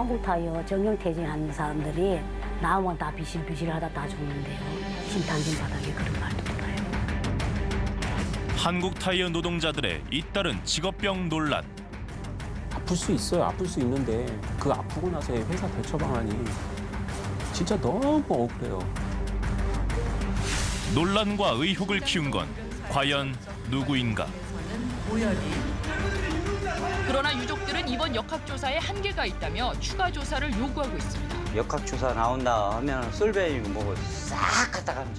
한국타이어 정형퇴직하는 사람들이 나오면 다 비실비실하다 다 죽는데요. 심탄진 바닥에 그런 말도 못해요. 한국타이어 노동자들의 잇따른 직업병 논란. 아플 수 있어요. 아플 수 있는데 그 아프고 나서의 회사 대처 방안이 진짜 너무 억울해요. 논란과 의혹을 키운 건 과연 누구인가? 그러나 유족들은 이번 역학조사에 한계가 있다며 추가 조사를 요구하고 있습니다. 역학조사 나온다 하면 솔벤이고 뭐고 싹 갖다 가면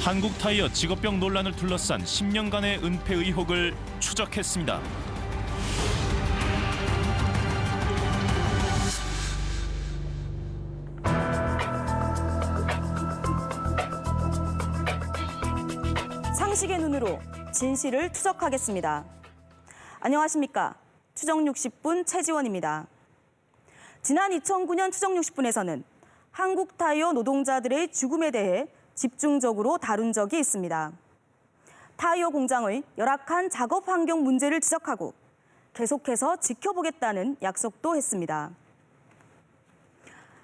한국타이어 직업병 논란을 둘러싼 10년간의 은폐 의혹을 추적했습니다. 상식의 눈으로 진실을 추적하겠습니다. 안녕하십니까. 추적 60분 최지원입니다. 지난 2009년 추적 60분에서는 한국타이어 노동자들의 죽음에 대해 집중적으로 다룬 적이 있습니다. 타이어 공장의 열악한 작업 환경 문제를 지적하고 계속해서 지켜보겠다는 약속도 했습니다.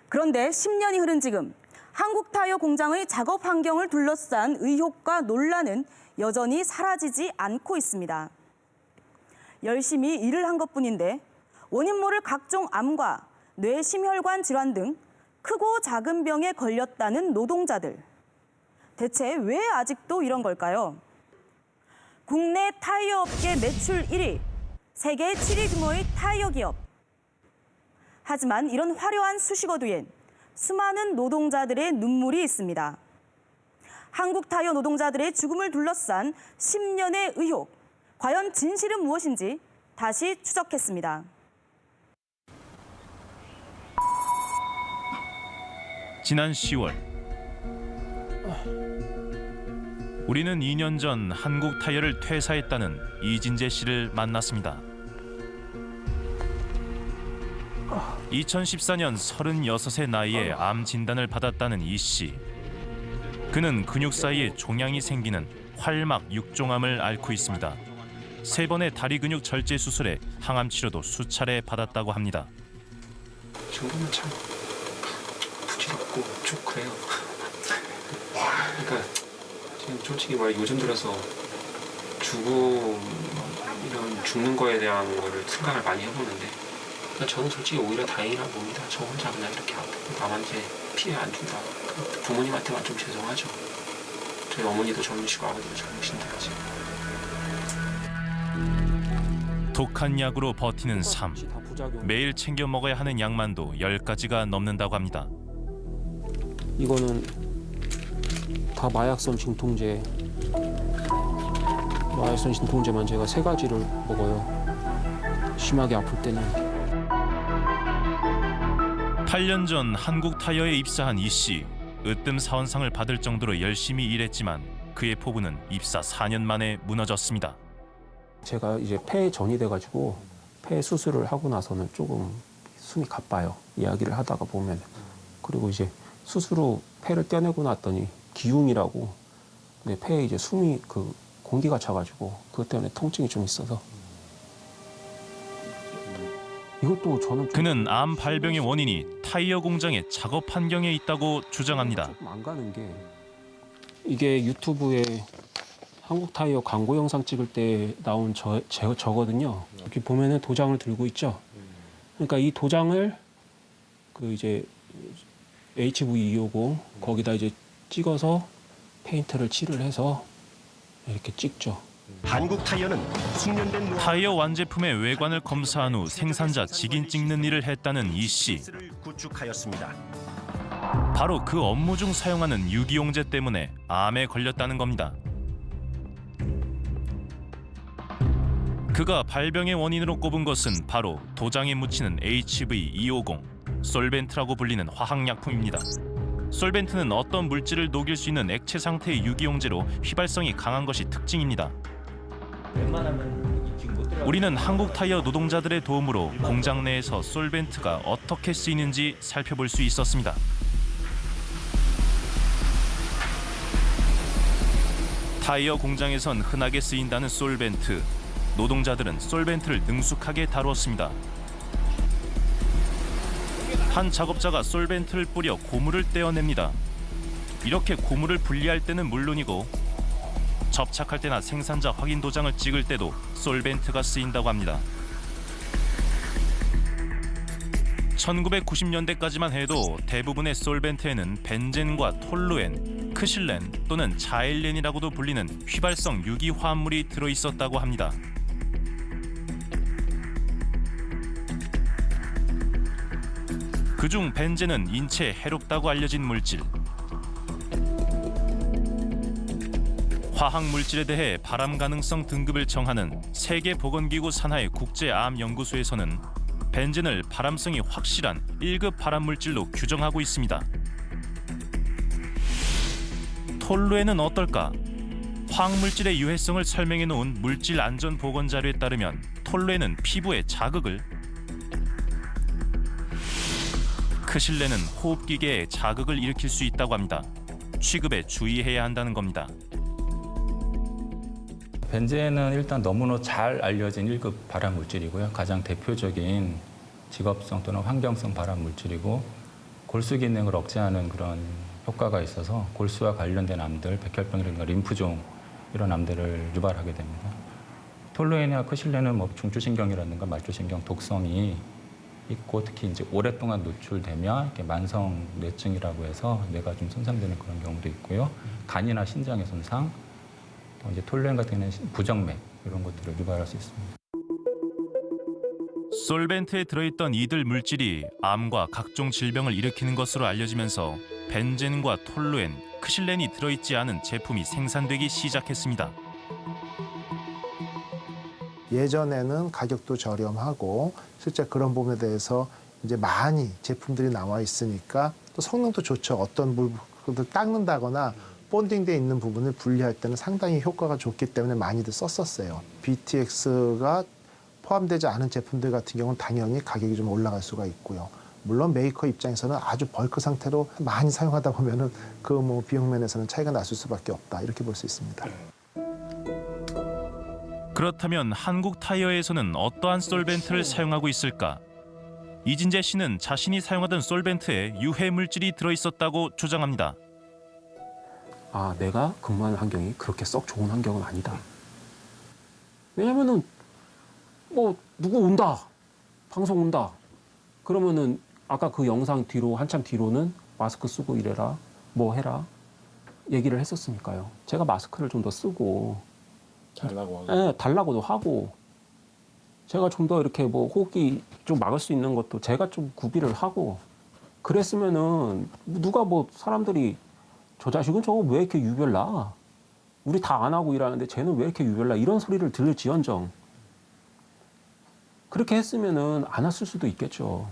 그런데 10년이 흐른 지금 한국타이어 공장의 작업 환경을 둘러싼 의혹과 논란은 여전히 사라지지 않고 있습니다. 열심히 일을 한 것뿐인데 원인 모를 각종 암과 뇌심혈관 질환 등 크고 작은 병에 걸렸다는 노동자들. 대체 왜 아직도 이런 걸까요? 국내 타이어 업계 매출 1위, 세계 7위 규모의 타이어 기업. 하지만 이런 화려한 수식어 뒤엔 수많은 노동자들의 눈물이 있습니다. 한국타이어 노동자들의 죽음을 둘러싼 10년의 의혹. 과연 진실은 무엇인지 다시 추적했습니다. 지난 10월 우리는 2년 전 한국타이어를 퇴사했다는 이진재 씨를 만났습니다. 2014년 36의 나이에 암 진단을 받았다는 이 씨. 그는 근육 사이에 종양이 생기는 활막 6종암을 앓고 있습니다. 3번의 다리 근육 절제 수술에 항암 치료도 수차례 받았다고 합니다. 정도면 참 부질없고 좀 그래요. 그러니까 지금 솔직히 말 요즘 들어서 죽는 거에 대한 거를 생각을 많이 해보는데 저는 솔직히 오히려 다행이라고 봅니다. 저 혼자 그냥 이렇게 아프고 남한테 피해 안 준다. 부모님한테만 좀 죄송하죠. 저희 어머니도 젊으시고 아버지도 젊으신데 아직. 독한 약으로 버티는 삶. 매일 챙겨 먹어야 하는 약만도 10가지가 넘는다고 합니다. 이거는 다 마약성 진통제. 마약성 진통제만 제가 3가지를 먹어요. 심하게 아플 때는. 8년 전 한국타이어에 입사한 이 씨. 으뜸 사원상을 받을 정도로 열심히 일했지만 그의 포부는 입사 4년 만에 무너졌습니다. 제가 이제 폐에 전이 돼가지고 폐 수술을 하고 나서는 조금 숨이 가빠요. 이야기를 하다가 보면. 그리고 이제 수술 후 폐를 떼내고 났더니 기흉이라고. 근데 폐에 이제 숨이 공기가 차가지고 그것 때문에 통증이 좀 있어서. 이것도 저는 그는 암 발병의 원인이 타이어 공장의 작업 환경에 있다고 주장합니다. 조금 안 가는 게 이게 유튜브에 한국 타이어 광고 영상 찍을 때 나온 저거든요. 이렇게 보면은 도장을 들고 있죠. 그러니까 이 도장을 이제 HV250 거기다 이제 찍어서 페인트를 칠을 해서 이렇게 찍죠. 한국 타이어는 숙련된 타이어 완제품의 외관을 검사한 후 생산자 직인 찍는 일을 했다는 이 씨. 구축하였습니다. 바로 그 업무 중 사용하는 유기용제 때문에 암에 걸렸다는 겁니다. 그가 발병의 원인으로 꼽은 것은 바로 도장에 묻히는 HV250, 솔벤트라고 불리는 화학약품입니다. 솔벤트는 어떤 물질을 녹일 수 있는 액체 상태의 유기용제로 휘발성이 강한 것이 특징입니다. 우리는 한국타이어 노동자들의 도움으로 공장 내에서 솔벤트가 어떻게 쓰이는지 살펴볼 수 있었습니다. 타이어 공장에선 흔하게 쓰인다는 솔벤트. 노동자들은 솔벤트를 능숙하게 다루었습니다. 한 작업자가 솔벤트를 뿌려 고무를 떼어냅니다. 이렇게 고무를 분리할 때는 물론이고 접착할 때나 생산자 확인 도장을 찍을 때도 솔벤트가 쓰인다고 합니다. 1990년대까지만 해도 대부분의 솔벤트에는 벤젠과 톨루엔, 크실렌 또는 자일렌이라고도 불리는 휘발성 유기 화합물이 들어있었다고 합니다. 그중 벤젠은 인체에 해롭다고 알려진 물질. 화학 물질에 대해 발암 가능성 등급을 정하는 세계보건기구 산하의 국제암연구소에서는 벤젠을 발암성이 확실한 1급 발암 물질로 규정하고 있습니다. 톨루엔은 어떨까? 화학 물질의 유해성을 설명해 놓은 물질 안전 보건 자료에 따르면 톨루엔은 피부에 자극을, 크실렌은 호흡기계에 자극을 일으킬 수 있다고 합니다. 취급에 주의해야 한다는 겁니다. 벤젠은 일단 너무나 잘 알려진 1급 발암 물질이고요. 가장 대표적인 직업성 또는 환경성 발암 물질이고 골수 기능을 억제하는 그런 효과가 있어서 골수와 관련된 암들, 백혈병이라든가 림프종 이런 암들을 유발하게 됩니다. 톨루엔이나 크실렌은 중추신경이라든가 말초신경 독성이 있고 특히 이제 오랫동안 노출되면 이렇게 만성 뇌증이라고 해서 뇌가 좀 손상되는 그런 경우도 있고요. 간이나 신장의 손상, 이제 톨루엔 같은 경우는 부정맥 이런 것들을 유발할 수 있습니다. 솔벤트에 들어있던 이들 물질이 암과 각종 질병을 일으키는 것으로 알려지면서 벤젠과 톨루엔, 크실렌이 들어있지 않은 제품이 생산되기 시작했습니다. 예전에는 가격도 저렴하고 실제 그런 부분에 대해서 이제 많이 제품들이 나와 있으니까 또 성능도 좋죠. 어떤 물건을 닦는다거나 본딩돼 있는 부분을 분리할 때는 상당히 효과가 좋기 때문에 많이들 썼었어요. BTX가 포함되지 않은 제품들 같은 경우는 당연히 가격이 좀 올라갈 수가 있고요. 물론 메이커 입장에서는 아주 벌크 상태로 많이 사용하다 보면은 그 비용 면에서는 차이가 났을 수밖에 없다 이렇게 볼 수 있습니다. 그렇다면 한국 타이어에서는 어떠한 솔벤트를 사용하고 있을까? 이진재 씨는 자신이 사용하던 솔벤트에 유해 물질이 들어있었다고 주장합니다. 아, 내가 근무하는 환경이 그렇게 썩 좋은 환경은 아니다. 왜냐면은 누구 온다, 방송 온다. 그러면은 아까 그 영상 뒤로 한참 뒤로는 마스크 쓰고 이래라, 뭐 해라 얘기를 했었으니까요. 제가 마스크를 좀 더 쓰고 달라고 하고. 네, 달라고도 하고 제가 좀 더 이렇게 호흡기 좀 막을 수 있는 것도 제가 좀 구비를 하고 그랬으면은 누가 사람들이 저 자식은 저거 왜 이렇게 유별나? 우리 다 안 하고 일하는데 쟤는 왜 이렇게 유별나? 이런 소리를 들을지언정 그렇게 했으면은 안 왔을 수도 있겠죠.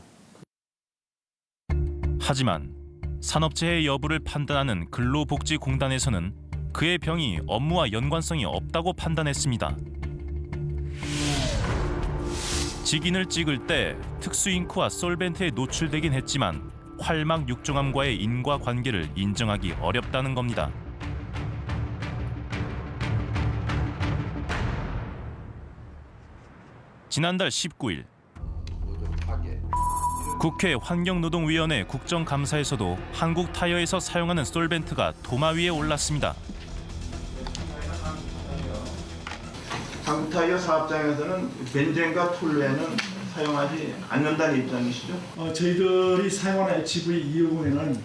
하지만 산업재해 여부를 판단하는 근로복지공단에서는 그의 병이 업무와 연관성이 없다고 판단했습니다. 직인을 찍을 때 특수 잉크와 솔벤트에 노출되긴 했지만 활막 육종암과의 인과관계를 인정하기 어렵다는 겁니다. 지난달 19일 국회 환경노동위원회 국정감사에서도 한국 타이어에서 사용하는 솔벤트가 도마 위에 올랐습니다. 한국 타이어 사업장에서는 벤젠과 톨루엔은 사용하지 않는다는 입장이시죠? 저희들이 사용하는 HV250에는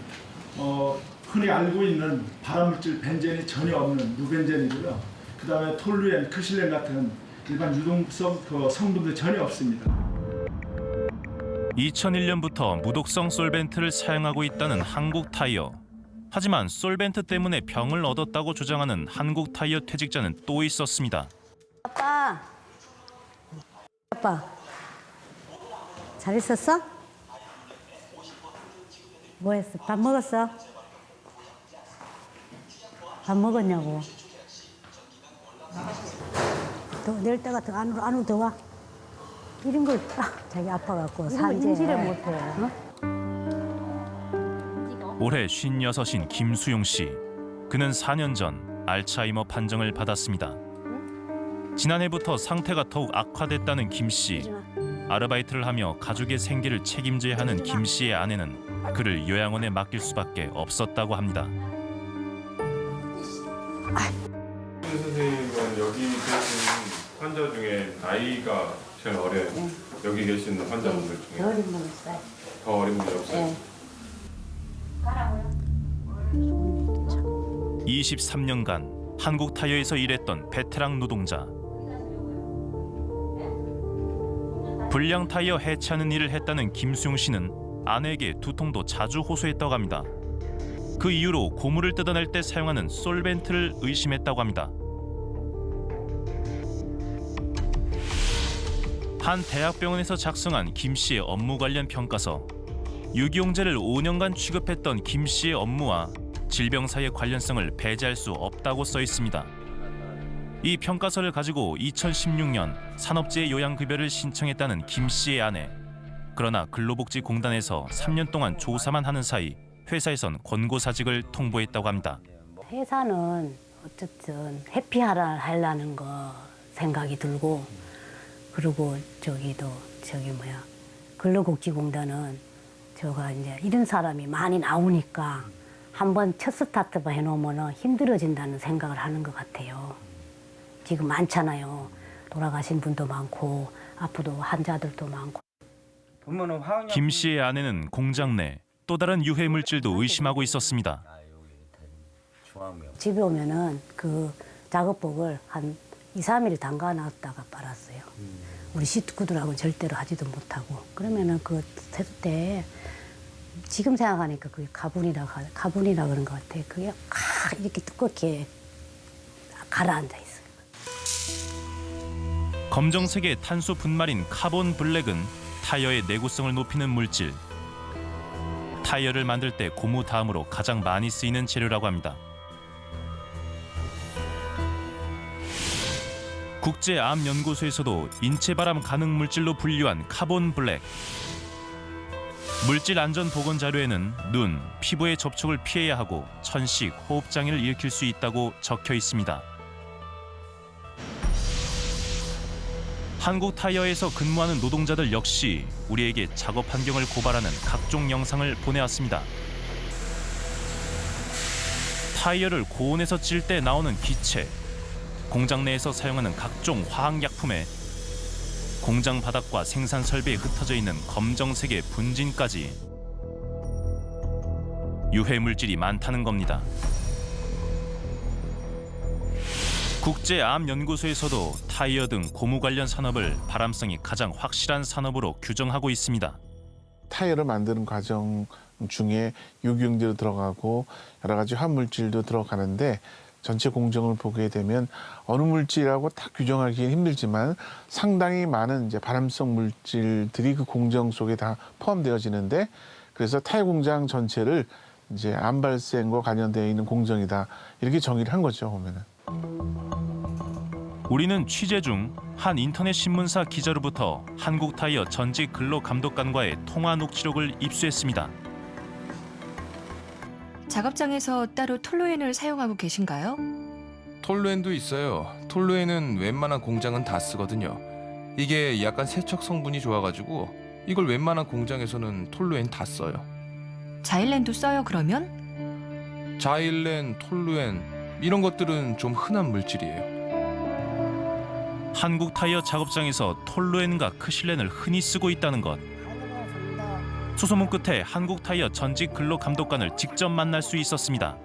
흔히 알고 있는 발암물질 벤젠이 전혀 없는 무벤젠이고요. 그다음에 톨루엔, 크실렌 같은 일반 유독성 성분도 전혀 없습니다. 2001년부터 무독성 솔벤트를 사용하고 있다는 한국 타이어. 하지만 솔벤트 때문에 병을 얻었다고 주장하는 한국 타이어 퇴직자는 또 있었습니다. 아빠, 잘 있었어? 뭐 했어? 밥 먹었어? 밥 먹었냐고. 더 내일 때가 더 안으로 더 와. 이런 걸 자기 아파갖고 산재. 인지를 못해. 올해 56인 김수용 씨. 그는 4년 전 알츠하이머 판정을 받았습니다. 지난해부터 상태가 더욱 악화됐다는 김 씨. 아르바이트를 하며 가족의 생계를 책임져야 하는 김 씨의 아내는 그를 요양원에 맡길 수밖에 없었다고 합니다. 선생님은 여기 계신 환자 중에 나이가 제일 어려요. 여기 계신 환자분들 중에. 더 어린 분 있어요. 더 어린 분이 없어요. 23년간 한국 타이어에서 일했던 베테랑 노동자. 불량 타이어 해체하는 일을 했다는 김수용 씨는 아내에게 두통도 자주 호소했다고 합니다. 그 이유로 고무를 뜯어낼 때 사용하는 솔벤트를 의심했다고 합니다. 한 대학병원에서 작성한 김 씨의 업무 관련 평가서. 유기용제를 5년간 취급했던 김 씨의 업무와 질병 사이의 관련성을 배제할 수 없다고 써 있습니다. 이 평가서를 가지고 2016년 산업재해 요양급여를 신청했다는 김 씨의 아내. 그러나 근로복지공단에서 3년 동안 조사만 하는 사이 회사에선 권고사직을 통보했다고 합니다. 회사는 어쨌든 회피하려는 거 생각이 들고, 그리고 근로복지공단은 저가 이제 이런 사람이 많이 나오니까 한번 첫 스타트만 해놓으면 힘들어진다는 생각을 하는 것 같아요. 지금 많잖아요. 돌아가신 분도 많고 아프도 환자들도 많고. 김 씨의 아내는 공장 내 또 다른 유해 물질도 의심하고 있었습니다. 집에 오면은 그 작업복을 한 2, 3일 담가놨다가 빨았어요. 우리 식구들하고는 절대로 하지도 못하고. 그러면은 그 세수 때 지금 생각하니까 그게 가분이라 그런 것 같아요. 그게 이렇게 두껍게 가라앉아 있어요. 검정색의 탄소 분말인 카본 블랙은 타이어의 내구성을 높이는 물질. 타이어를 만들 때 고무 다음으로 가장 많이 쓰이는 재료라고 합니다. 국제암연구소에서도 인체 발암 가능 물질로 분류한 카본 블랙. 물질 안전 보건 자료에는 눈, 피부의 접촉을 피해야 하고 천식, 호흡 장애를 일으킬 수 있다고 적혀 있습니다. 한국 타이어에서 근무하는 노동자들 역시 우리에게 작업 환경을 고발하는 각종 영상을 보내왔습니다. 타이어를 고온에서 찔 때 나오는 기체, 공장 내에서 사용하는 각종 화학약품에 공장 바닥과 생산 설비에 흩어져 있는 검정색의 분진까지 유해 물질이 많다는 겁니다. 국제암연구소에서도 타이어 등 고무 관련 산업을 발암성이 가장 확실한 산업으로 규정하고 있습니다. 타이어를 만드는 과정 중에 유기용제로 들어가고 여러 가지 화물질도 들어가는데 전체 공정을 보게 되면 어느 물질이라고 딱 규정하기는 힘들지만 상당히 많은 이제 발암성 물질들이 그 공정 속에 다 포함되어지는데, 그래서 타이어 공장 전체를 이제 암 발생과 관련되어 있는 공정이다, 이렇게 정의를 한 거죠, 보면은. 우리는 취재 중 한 인터넷 신문사 기자로부터 한국 타이어 전직 근로감독관과의 통화 녹취록을 입수했습니다. 작업장에서 따로 톨루엔을 사용하고 계신가요? 톨루엔도 있어요. 톨루엔은 웬만한 공장은 다 쓰거든요. 이게 약간 세척 성분이 좋아가지고 이걸 웬만한 공장에서는 톨루엔 다 써요. 자일렌도 써요, 그러면? 자일렌, 톨루엔 이런 것들은 좀 흔한 물질이에요. 한국 타이어 작업장에서 톨루엔과 크실렌을 흔히 쓰고 있다는 것. 소소문 끝에 한국 타이어 전직 근로감독관을 직접 만날 수 있었습니다.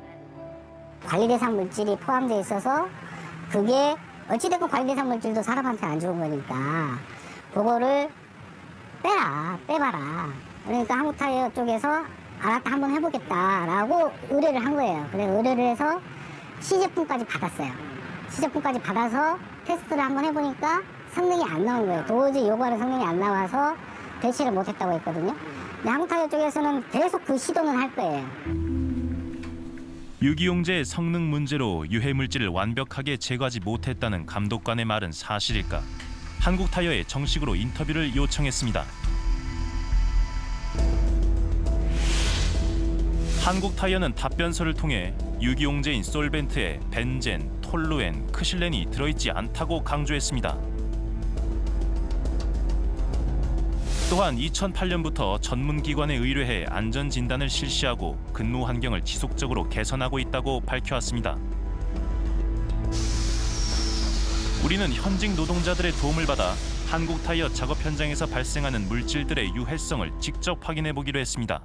관리 대상 물질이 포함되어 있어서 그게 어찌됐건 관리 대상 물질도 사람한테 안 좋은 거니까 그거를 빼봐라. 그러니까 한국 타이어 쪽에서 알았다, 한번 해보겠다라고 의뢰를 한 거예요. 그래서 의뢰를 해서 시제품까지 받았어요. 시제품까지 받아서 테스트를 한번 해보니까 성능이 안 나온 거예요. 도저히 요구하는 성능이 안 나와서 배치를 못했다고 했거든요. 근데 한국 타이어 쪽에서는 계속 그 시도는 할 거예요. 유기용제의 성능 문제로 유해 물질을 완벽하게 제거하지 못했다는 감독관의 말은 사실일까? 한국 타이어에 정식으로 인터뷰를 요청했습니다. 한국 타이어는 답변서를 통해 유기용제인 솔벤트에 벤젠, 톨루엔, 크실렌이 들어있지 않다고 강조했습니다. 또한 2008년부터 전문기관에 의뢰해 안전진단을 실시하고 근무 환경을 지속적으로 개선하고 있다고 밝혀왔습니다. 우리는 현직 노동자들의 도움을 받아 한국타이어 작업 현장에서 발생하는 물질들의 유해성을 직접 확인해 보기로 했습니다.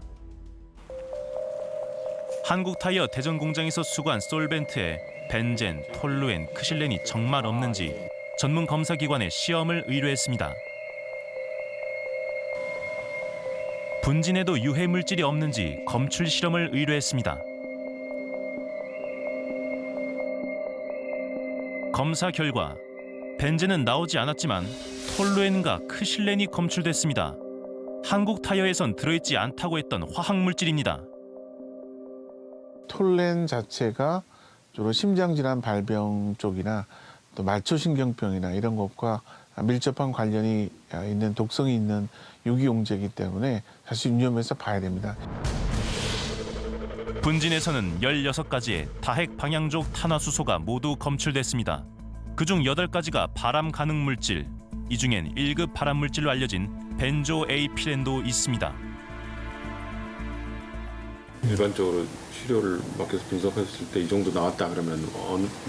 한국타이어 대전 공장에서 수거한 솔벤트에 벤젠, 톨루엔, 크실렌이 정말 없는지 전문 검사기관에 시험을 의뢰했습니다. 분진에도 유해 물질이 없는지 검출 실험을 의뢰했습니다. 검사 결과 벤젠은 나오지 않았지만 톨루엔과 크실렌이 검출됐습니다. 한국타이어에선 들어있지 않다고 했던 화학물질입니다. 톨렌 자체가 주로 심장질환 발병 쪽이나 또 말초신경병이나 이런 것과 밀접한 관련이 있는 독성이 있는 유기용제이기 때문에 사실 유념해서 봐야 됩니다. 분진에서는 16가지의 다핵 방향족 탄화수소가 모두 검출됐습니다. 그중 8가지가 발암 가능 물질, 이 중엔 1급 발암 물질로 알려진 벤조에이피렌도 있습니다. 일반적으로 시료를 맡겨서 분석했을 때 이 정도 나왔다 그러면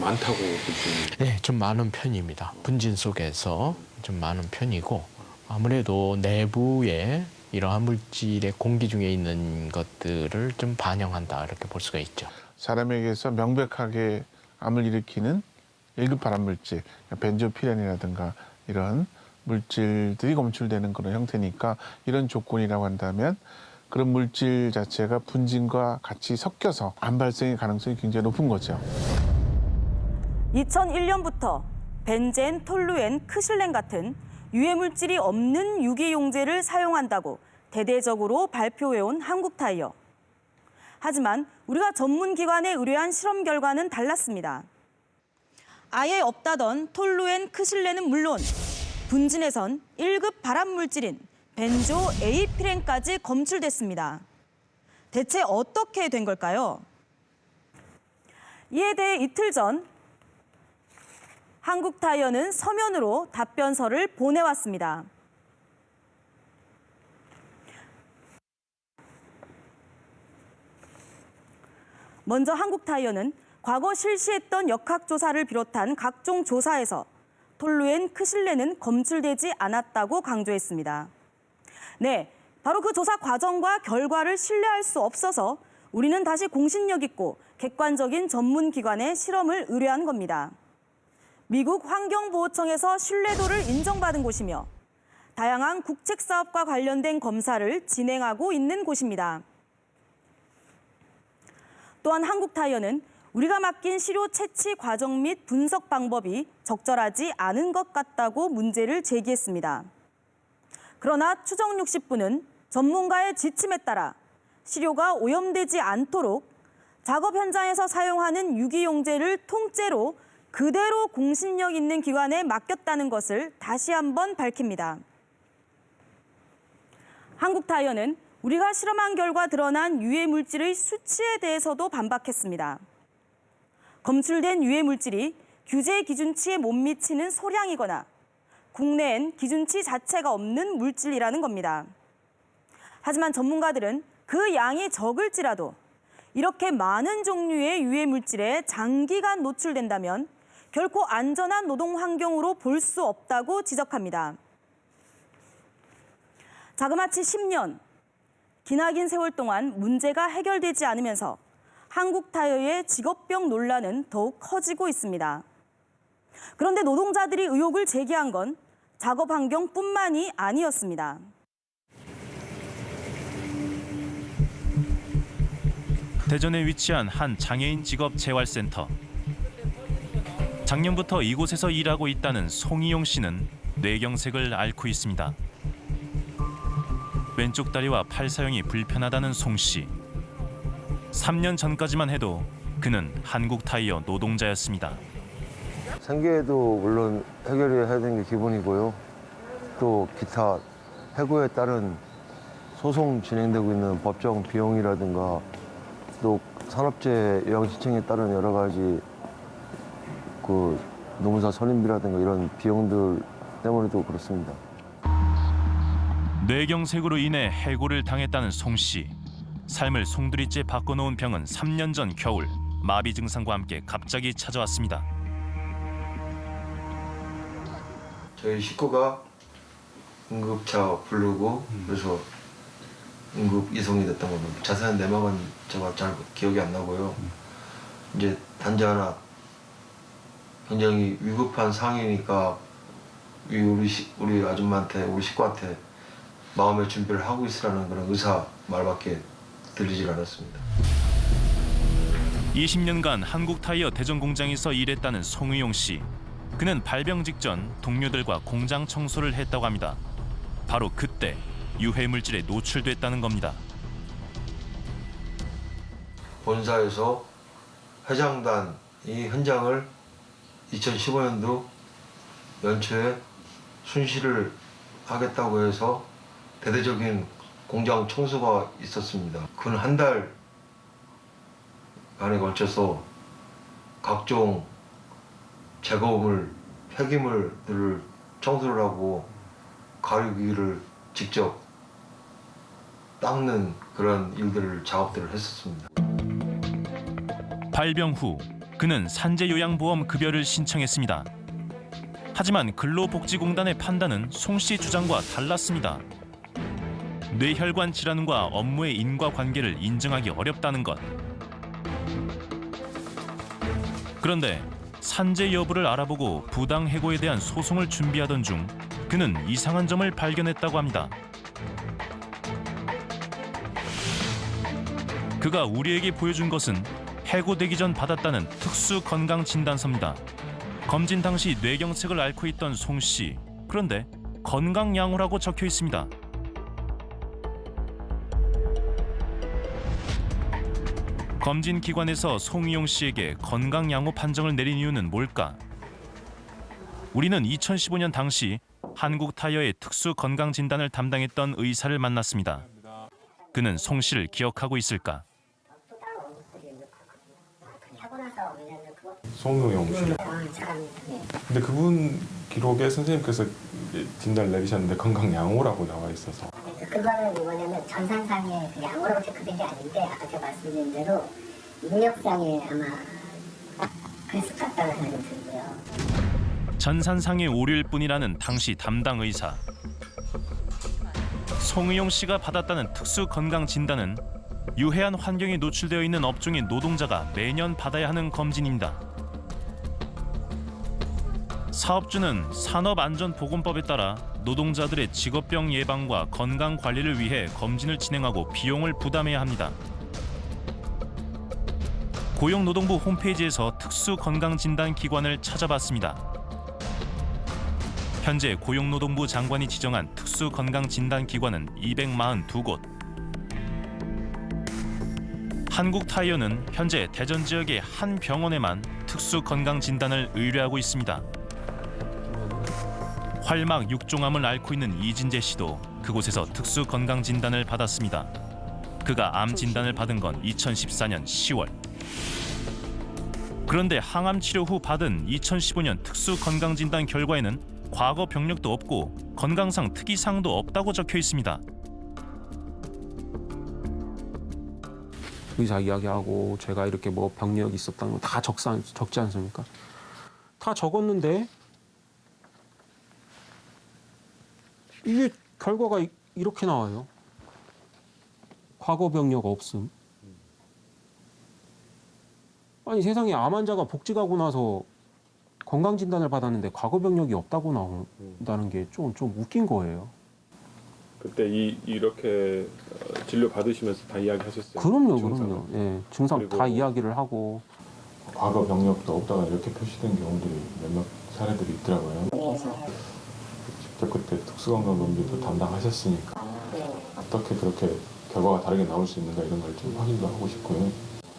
많다고 보시는? 네, 좀 많은 편입니다. 분진 속에서 좀 많은 편이고 아무래도 내부에 이러한 물질의 공기 중에 있는 것들을 좀 반영한다 이렇게 볼 수가 있죠. 사람에게서 명백하게 암을 일으키는 1급 발암물질, 벤조피렌이라든가 이런 물질들이 검출되는 그런 형태니까 이런 조건이라고 한다면 그런 물질 자체가 분진과 같이 섞여서 암 발생의 가능성이 굉장히 높은 거죠. 2001년부터 벤젠, 톨루엔, 크실렌 같은 유해물질이 없는 유기용제를 사용한다고 대대적으로 발표해온 한국타이어. 하지만 우리가 전문기관에 의뢰한 실험 결과는 달랐습니다. 아예 없다던 톨루엔, 크실렌은 물론 분진에선 1급 발암물질인 벤조에이피렌까지 검출됐습니다. 대체 어떻게 된 걸까요? 이에 대해 이틀 전 한국타이어는 서면으로 답변서를 보내왔습니다. 먼저 한국타이어는 과거 실시했던 역학조사를 비롯한 각종 조사에서 톨루엔, 크실렌은 검출되지 않았다고 강조했습니다. 네, 바로 그 조사 과정과 결과를 신뢰할 수 없어서 우리는 다시 공신력 있고 객관적인 전문기관에 실험을 의뢰한 겁니다. 미국 환경보호청에서 신뢰도를 인정받은 곳이며 다양한 국책사업과 관련된 검사를 진행하고 있는 곳입니다. 또한 한국타이어는 우리가 맡긴 시료 채취 과정 및 분석 방법이 적절하지 않은 것 같다고 문제를 제기했습니다. 그러나 추정 60부는 전문가의 지침에 따라 시료가 오염되지 않도록 작업 현장에서 사용하는 유기용제를 통째로 그대로 공신력 있는 기관에 맡겼다는 것을 다시 한번 밝힙니다. 한국타이어는 우리가 실험한 결과 드러난 유해물질의 수치에 대해서도 반박했습니다. 검출된 유해물질이 규제 기준치에 못 미치는 소량이거나 국내엔 기준치 자체가 없는 물질이라는 겁니다. 하지만 전문가들은 그 양이 적을지라도 이렇게 많은 종류의 유해물질에 장기간 노출된다면 결코 안전한 노동 환경으로 볼 수 없다고 지적합니다. 자그마치 10년, 기나긴 세월 동안 문제가 해결되지 않으면서 한국타이어의 직업병 논란은 더욱 커지고 있습니다. 그런데 노동자들이 의혹을 제기한 건 작업 환경뿐만이 아니었습니다. 대전에 위치한 한 장애인 직업 재활센터. 작년부터 이곳에서 일하고 있다는 송희용 씨는 뇌경색을 앓고 있습니다. 왼쪽 다리와 팔 사용이 불편하다는 송 씨. 3년 전까지만 해도 그는 한국타이어 노동자였습니다. 생계에도 물론 해결해야 되는 게 기본이고요. 또 기타 해고에 따른 소송 진행되고 있는 법정 비용이라든가 또 산업재해 요양 신청에 따른 여러 가지 그 노무사 선임비라든가 이런 비용들 때문에도 그렇습니다. 뇌경색으로 인해 해고를 당했다는 송 씨. 삶을 송두리째 바꿔놓은 병은 3년 전 겨울 마비 증상과 함께 갑자기 찾아왔습니다. 저희 식구가 응급차 부르고 그래서 응급 이송이 됐던 겁니다. 자세한 내막은 제가 잘 기억이 안 나고요. 이제 단지 하나 굉장히 위급한 상황이니까 우리 아줌마한테 우리 식구한테 마음의 준비를 하고 있으라는 그런 의사 말밖에 들리질 않았습니다. 20년간 한국타이어 대전 공장에서 일했다는 송의용 씨. 그는 발병 직전 동료들과 공장 청소를 했다고 합니다. 바로 그때 유해 물질에 노출됐다는 겁니다. 본사에서 해장단이 현장을 2015년도 연초에 순실을 하겠다고 해서 대대적인 공장 청소가 있었습니다. 근 한 달간에 걸쳐서 각종 제거물, 폐기물들을 청소를 하고 가루기를 직접 닦는 그런 작업들을 했었습니다. 발병 후 그는 산재요양보험 급여를 신청했습니다. 하지만 근로복지공단의 판단은 송 씨 주장과 달랐습니다. 뇌혈관 질환과 업무의 인과관계를 인정하기 어렵다는 것. 그런데 산재 여부를 알아보고 부당 해고에 대한 소송을 준비하던 중 그는 이상한 점을 발견했다고 합니다. 그가 우리에게 보여준 것은 해고되기 전 받았다는 특수 건강 진단서입니다. 검진 당시 뇌경색을 앓고 있던 송 씨. 그런데 건강양호라고 적혀 있습니다. 검진 기관에서 송의용 씨에게 건강양호 판정을 내린 이유는 뭘까? 우리는 2015년 당시 한국타이어의 특수 건강 진단을 담당했던 의사를 만났습니다. 그는 송 씨를 기억하고 있을까? 송의용 씨. 근데 그분 기록에 선생님께서 진단을 내리셨는데 건강양호라고 나와 있어서. 그거는 뭐냐면 전산상의 양호라고 체크된 게 아닌데 아까 제가 말씀드린 대로 능력상에 아마 그랬을 것 같다는 생각이 들고요. 전산상의 오류일 뿐이라는 당시 담당 의사. 송의용 씨가 받았다는 특수 건강 진단은 유해한 환경에 노출되어 있는 업종의 노동자가 매년 받아야 하는 검진입니다. 사업주는 산업안전보건법에 따라 노동자들의 직업병 예방과 건강 관리를 위해 검진을 진행하고 비용을 부담해야 합니다. 고용노동부 홈페이지에서 특수건강진단기관을 찾아봤습니다. 현재 고용노동부 장관이 지정한 특수건강진단기관은 242곳. 한국타이어는 현재 대전 지역의 한 병원에만 특수건강진단을 의뢰하고 있습니다. 활막 6종암을 앓고 있는 이진재 씨도 그곳에서 특수 건강 진단을 받았습니다. 그가 암 진단을 받은 건 2014년 10월. 그런데 항암 치료 후 받은 2015년 특수 건강 진단 결과에는 과거 병력도 없고 건강상 특이사항도 없다고 적혀 있습니다. 의사 이야기하고 제가 이렇게 뭐 병력이 있었다는 거 다 적지 않습니까? 다 적었는데 이게 결과가 이렇게 나와요. 과거 병력 없음. 아니 세상에 암 환자가 복직하고 나서 건강진단을 받았는데 과거 병력이 없다고 나온다는 게 좀 웃긴 거예요. 그때 이렇게 진료 받으시면서 다 이야기하셨어요? 그럼요. 예, 증상 다 이야기를 하고. 과거 병력도 없다가 이렇게 표시된 경우들이 몇몇 사례들이 있더라고요. 직접 그때 특수건강검진도 담당하셨으니까 어떻게 그렇게 결과가 다르게 나올 수 있는가 이런 걸 좀 확인도 하고 싶고요.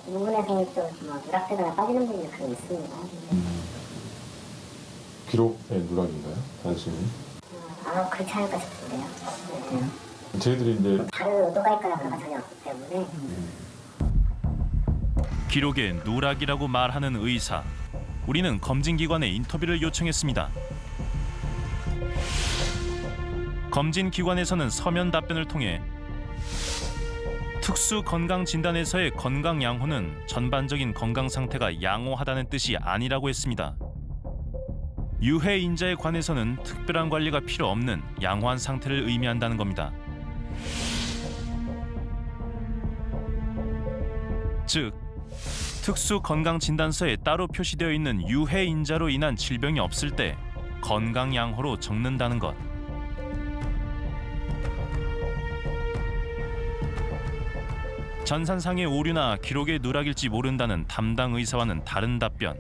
부분에서 또 누락되거나 빠지는 분이 그런 있습니다. 기록의 누락인가요? 단순히? 아마 그렇지 않을까 싶은데요. 저희들이 이제 다른 의도가 있거나 그런 건 전혀 없기 때문에 기록에 누락이라고 말하는 의사. 우리는 검진기관에 인터뷰를 요청했습니다. 검진 기관에서는 서면 답변을 통해 특수 건강 진단에서의 건강 양호는 전반적인 건강 상태가 양호하다는 뜻이 아니라고 했습니다. 유해 인자에 관해서는 특별한 관리가 필요 없는 양호한 상태를 의미한다는 겁니다. 즉, 특수 건강 진단서에 따로 표시되어 있는 유해 인자로 인한 질병이 없을 때 건강 양호로 적는다는 것. 전산상의 오류나 기록의 누락일지 모른다는 담당 의사와는 다른 답변.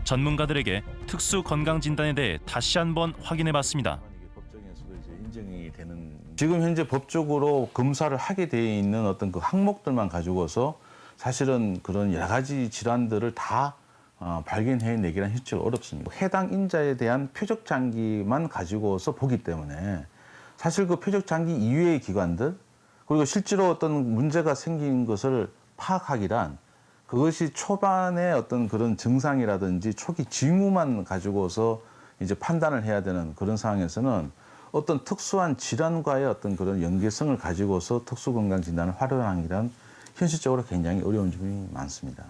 전문가들에게 특수 건강 진단에 대해 다시 한번 확인해봤습니다. 인정이 되는 지금 현재 법적으로 검사를 하게 되어 있는 어떤 그 항목들만 가지고서 사실은 그런 여러 가지 질환들을 다 발견해내기란 실제로 어렵습니다. 해당 인자에 대한 표적 장기만 가지고서 보기 때문에 사실 그 표적 장기 이외의 기관들 그리고 실제로 어떤 문제가 생긴 것을 파악하기란 그것이 초반에 어떤 그런 증상이라든지 초기 징후만 가지고서 이제 판단을 해야 되는 그런 상황에서는 어떤 특수한 질환과의 어떤 그런 연계성을 가지고서 특수건강진단을 활용하기란 현실적으로 굉장히 어려운 점이 많습니다.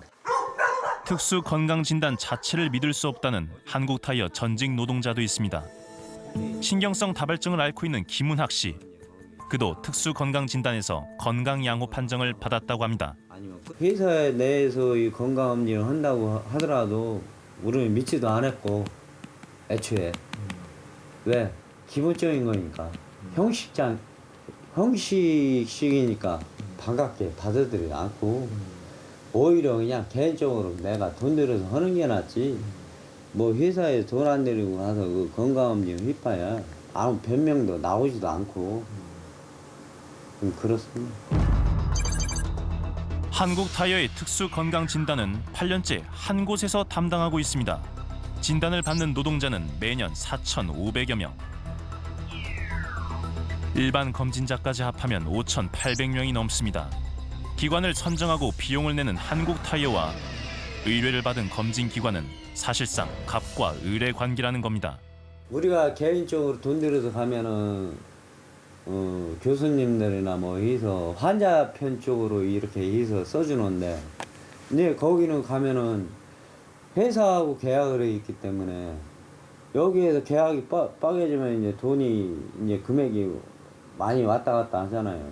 특수 건강진단 자체를 믿을 수 없다는 한국타이어 전직 노동자도 있습니다. 신경성 다발증을 앓고 있는 김은학 씨. 그도 특수 건강진단에서 건강양호 판정을 받았다고 합니다. 회사 내에서 이 건강검진을 한다고 하더라도 우리는 믿지도 않았고 애초에 왜? 기본적인 거니까 형식식이니까 반갑게 받아들이지 않고 오히려 그냥 개인적으로 내가 돈 들여서 하는 게 낫지 뭐 회사에 돈 안 들이고 나서 그 건강검진 휘파야 아무 변명도 나오지도 않고 그렇습니다. 한국타이어의 특수 건강 진단은 8년째 한 곳에서 담당하고 있습니다. 진단을 받는 노동자는 매년 4,500여 명. 일반 검진자까지 합하면 5,800명이 넘습니다. 기관을 선정하고 비용을 내는 한국타이어와 의뢰를 받은 검진기관은 사실상 갑과 을의 관계라는 겁니다. 우리가 개인적으로 돈 들여서 가면은 교수님들이나 뭐 해서 환자 편 쪽으로 이렇게 해서 써주는데 근데 거기는 가면은 회사하고 계약을 해 있기 때문에 여기에서 계약이 빠개지면 이제 돈이 이제 금액이 많이 왔다 갔다 하잖아요.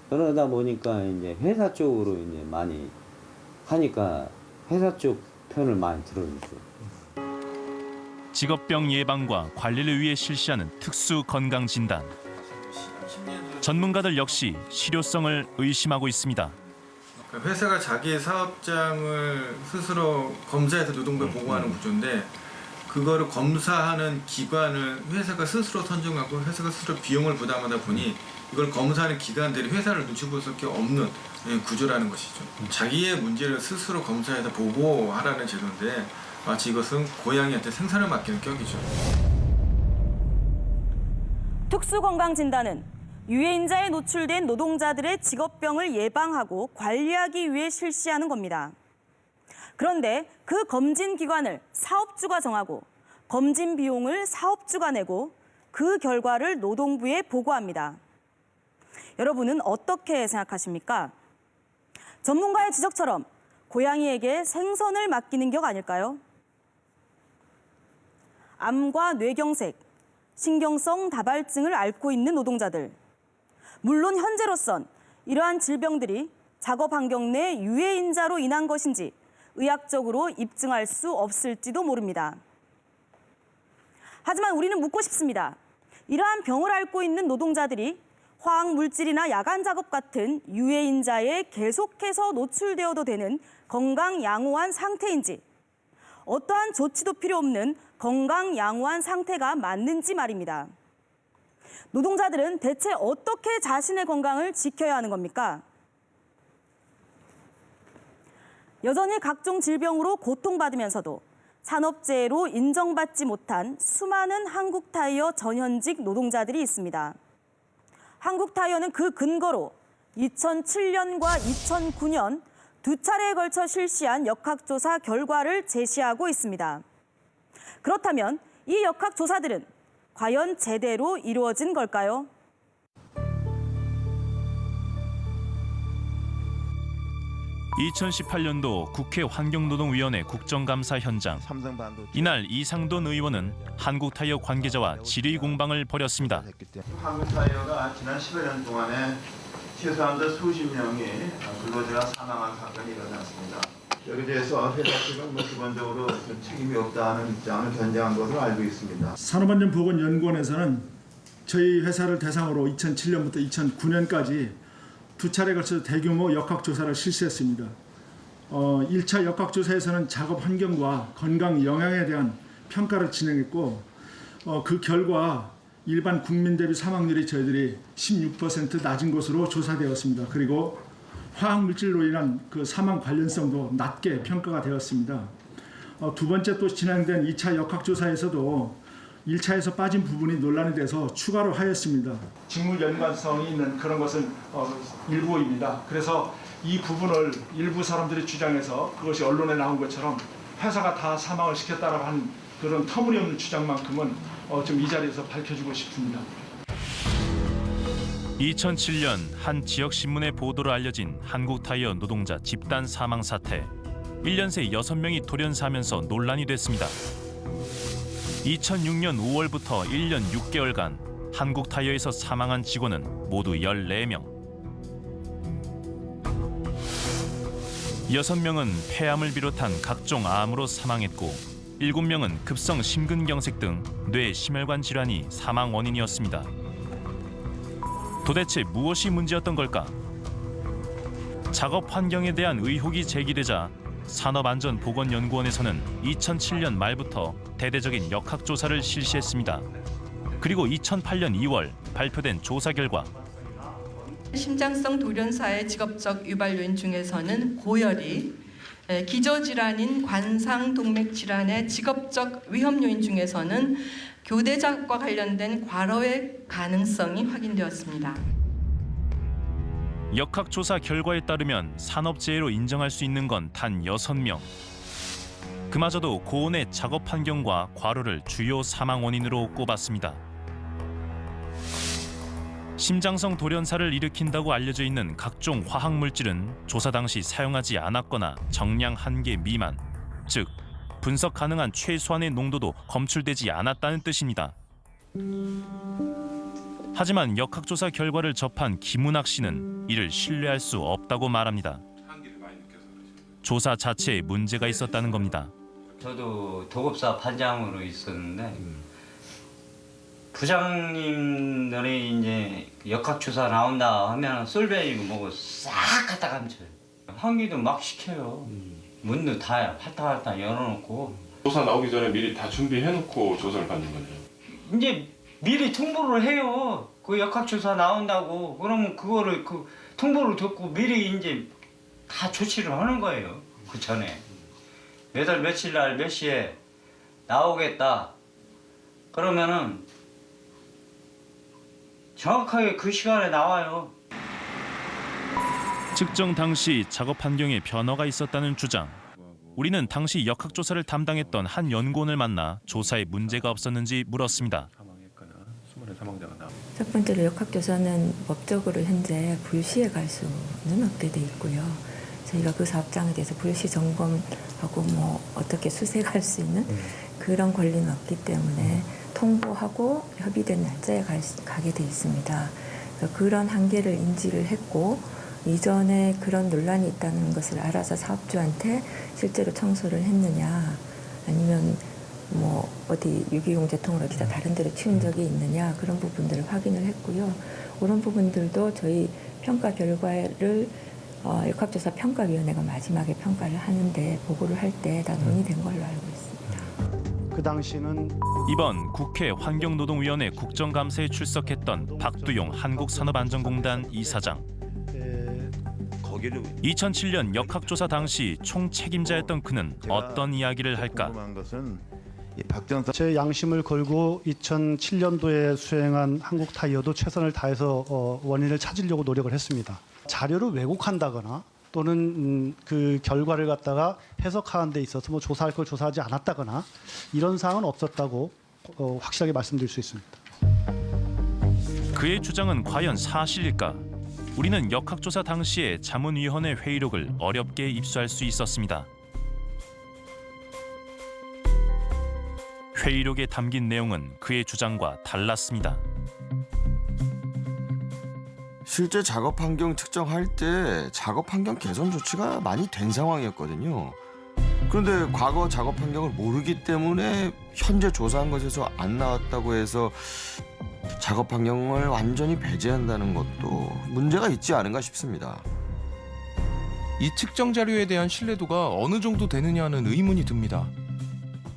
그러다 보니까 이제 회사 쪽으로 이제 많이 하니까 회사 쪽 편을 많이 들어주죠. 직업병 예방과 관리를 위해 실시하는 특수 건강 진단. 전문가들 역시 실효성을 의심하고 있습니다. 회사가 자기의 사업장을 스스로 검사해서 노동부에 보고하는 구조인데 그거를 검사하는 기관을 회사가 스스로 선정하고 회사가 스스로 비용을 부담하다 보니 이걸 검사하는 기관들이 회사를 눈치 볼 수밖에 없는 구조라는 것이죠. 자기의 문제를 스스로 검사해서 보고하라는 제도인데 마치 이것은 고양이한테 생사를 맡기는 격이죠. 특수건강진단은 유해인자에 노출된 노동자들의 직업병을 예방하고 관리하기 위해 실시하는 겁니다. 그런데 그 검진 기관을 사업주가 정하고 검진 비용을 사업주가 내고 그 결과를 노동부에 보고합니다. 여러분은 어떻게 생각하십니까? 전문가의 지적처럼 고양이에게 생선을 맡기는 격 아닐까요? 암과 뇌경색, 신경성 다발증을 앓고 있는 노동자들. 물론 현재로선 이러한 질병들이 작업 환경 내 유해인자로 인한 것인지 의학적으로 입증할 수 없을지도 모릅니다. 하지만 우리는 묻고 싶습니다. 이러한 병을 앓고 있는 노동자들이 화학물질이나 야간 작업 같은 유해인자에 계속해서 노출되어도 되는 건강 양호한 상태인지, 어떠한 조치도 필요 없는 건강 양호한 상태가 맞는지 말입니다. 노동자들은 대체 어떻게 자신의 건강을 지켜야 하는 겁니까? 여전히 각종 질병으로 고통받으면서도 산업재해로 인정받지 못한 수많은 한국타이어 전현직 노동자들이 있습니다. 한국타이어는 그 근거로 2007년과 2009년 두 차례에 걸쳐 실시한 역학조사 결과를 제시하고 있습니다. 그렇다면 이 역학조사들은 과연 제대로 이루어진 걸까요? (2018년도) 국회 환경노동위원회 국정감사 현장. 이날 이상돈 의원은 한국타이어 관계자와 질의 공방을 벌였습니다. 한국타이어가 지난 10여 년 동안에 최소한도 수십 명의 근로자가 사망한 사건이 일어났습니다. 여기에 대해서 회사 측은 기본적으로 책임이 없다는 입장을 견지한 것으로 알고 있습니다. 산업안전보건연구원에서는 저희 회사를 대상으로 2007년부터 2009년까지 두 차례 걸쳐 대규모 역학조사를 실시했습니다. 1차 역학조사에서는 작업 환경과 건강 영향에 대한 평가를 진행했고 그 결과 일반 국민 대비 사망률이 저희들이 16% 낮은 것으로 조사되었습니다. 그리고 화학물질로 인한 그 사망 관련성도 낮게 평가가 되었습니다. 두 번째 또 진행된 2차 역학조사에서도 1차에서 빠진 부분이 논란이 돼서 추가로 하였습니다. 직무 연관성이 있는 그런 것은 일부입니다. 그래서 이 부분을 일부 사람들이 주장해서 그것이 언론에 나온 것처럼 회사가 다 사망을 시켰다라고 한 그런 터무니없는 주장만큼은 좀 이 자리에서 밝혀주고 싶습니다. 2007년 한 지역신문의 보도로 알려진 한국타이어 노동자 집단 사망 사태. 1년 새 6명이 돌연사하면서 논란이 됐습니다. 2006년 5월부터 1년 6개월간 한국타이어에서 사망한 직원은 모두 14명. 6명은 폐암을 비롯한 각종 암으로 사망했고 7명은 급성 심근경색 등 뇌 심혈관 질환이 사망 원인이었습니다. 도대체 무엇이 문제였던 걸까? 작업 환경에 대한 의혹이 제기되자 산업안전보건연구원에서는 2007년 말부터 대대적인 역학조사를 실시했습니다. 그리고 2008년 2월 발표된 조사 결과 심장성 돌연사의 직업적 유발 요인 중에서는 고열이, 기저질환인 관상동맥질환의 직업적 위험 요인 중에서는 교대 작업과 관련된 과로의 가능성이 확인되었습니다. 역학조사 결과에 따르면 산업재해로 인정할 수 있는 건 단 6명. 그마저도 고온의 작업 환경과 과로를 주요 사망 원인으로 꼽았습니다. 심장성 돌연사를 일으킨다고 알려져 있는 각종 화학물질은 조사 당시 사용하지 않았거나 정량 한계 미만, 즉 분석 가능한 최소한의 농도도 검출되지 않았다는 뜻입니다. 하지만 역학조사 결과를 접한 김은학 씨는 이를 신뢰할 수 없다고 말합니다. 조사 자체에 문제가 있었다는 겁니다. 저도 도급사 반장으로 있었는데 부장님들이 이제 역학조사 나온다 하면 솔베이고 뭐고 싹 갖다 감춰요. 환기도 막 시켜요. 문도 다 활짝 열어놓고. 조사 나오기 전에 미리 다 준비해놓고 조사를 받는 거죠. 이제 미리 통보를 해요. 그 역학조사 나온다고. 그러면 그거를 그 통보를 듣고 미리 이제 다 조치를 하는 거예요. 그 전에. 몇 월 며칠 날 몇 시에 나오겠다. 그러면은 정확하게 그 시간에 나와요. 측정 당시 작업 환경에 변화가 있었다는 주장. 우리는 당시 역학조사를 담당했던 한 연구원을 만나 조사에 문제가 없었는지 물었습니다. 첫 번째로 역학조사는 법적으로 현재 불시에 갈 수는 없게 돼 있고요. 저희가 그 사업장에 대해서 불시 점검하고 뭐 어떻게 수색할 수 있는 그런 권리는 없기 때문에 통보하고 협의된 날짜에 가게 돼 있습니다. 그런 한계를 인지를 했고 이전에 그런 논란이 있다는 것을 알아서 사업주한테 실제로 청소를 했느냐 아니면 뭐 어디 유기용 제통으로 기타 다른 데로 치운 적이 있느냐 그런 부분들을 확인을 했고요. 그런 부분들도 저희 평가 결과를 역학조사 평가위원회가 마지막에 평가를 하는데 보고를 할 때 다 논의된 걸로 알고 있습니다. 그 당시는 이번 국회 환경노동위원회 국정감사에 출석했던 박두용 한국산업안전공단 이사장. 2007년 역학조사 당시 총책임자였던 그는 어떤 이야기를 할까? 제 양심을 걸고 2007년도에 수행한 한국타이어도 최선을 다해서 원인을 찾으려고 노력을 했습니다. 자료를 왜곡한다거나 또는 그 결과를 갖다가 해석하는 데 있어서 뭐 조사할 걸 조사하지 않았다거나 이런 사항은 없었다고 확실하게 말씀드릴 수 있습니다. 그의 주장은 과연 사실일까? 우리는 역학조사 당시의 자문위원회 회의록을 어렵게 입수할 수 있었습니다. 회의록에 담긴 내용은 그의 주장과 달랐습니다. 실제 작업 환경 측정할 때 작업 환경 개선 조치가 많이 된 상황이었거든요. 그런데 과거 작업 환경을 모르기 때문에 현재 조사한 것에서 안 나왔다고 해서 작업 환경을 완전히 배제한다는 것도 문제가 있지 않은가 싶습니다. 이 측정 자료에 대한 신뢰도가 어느 정도 되느냐는 의문이 듭니다.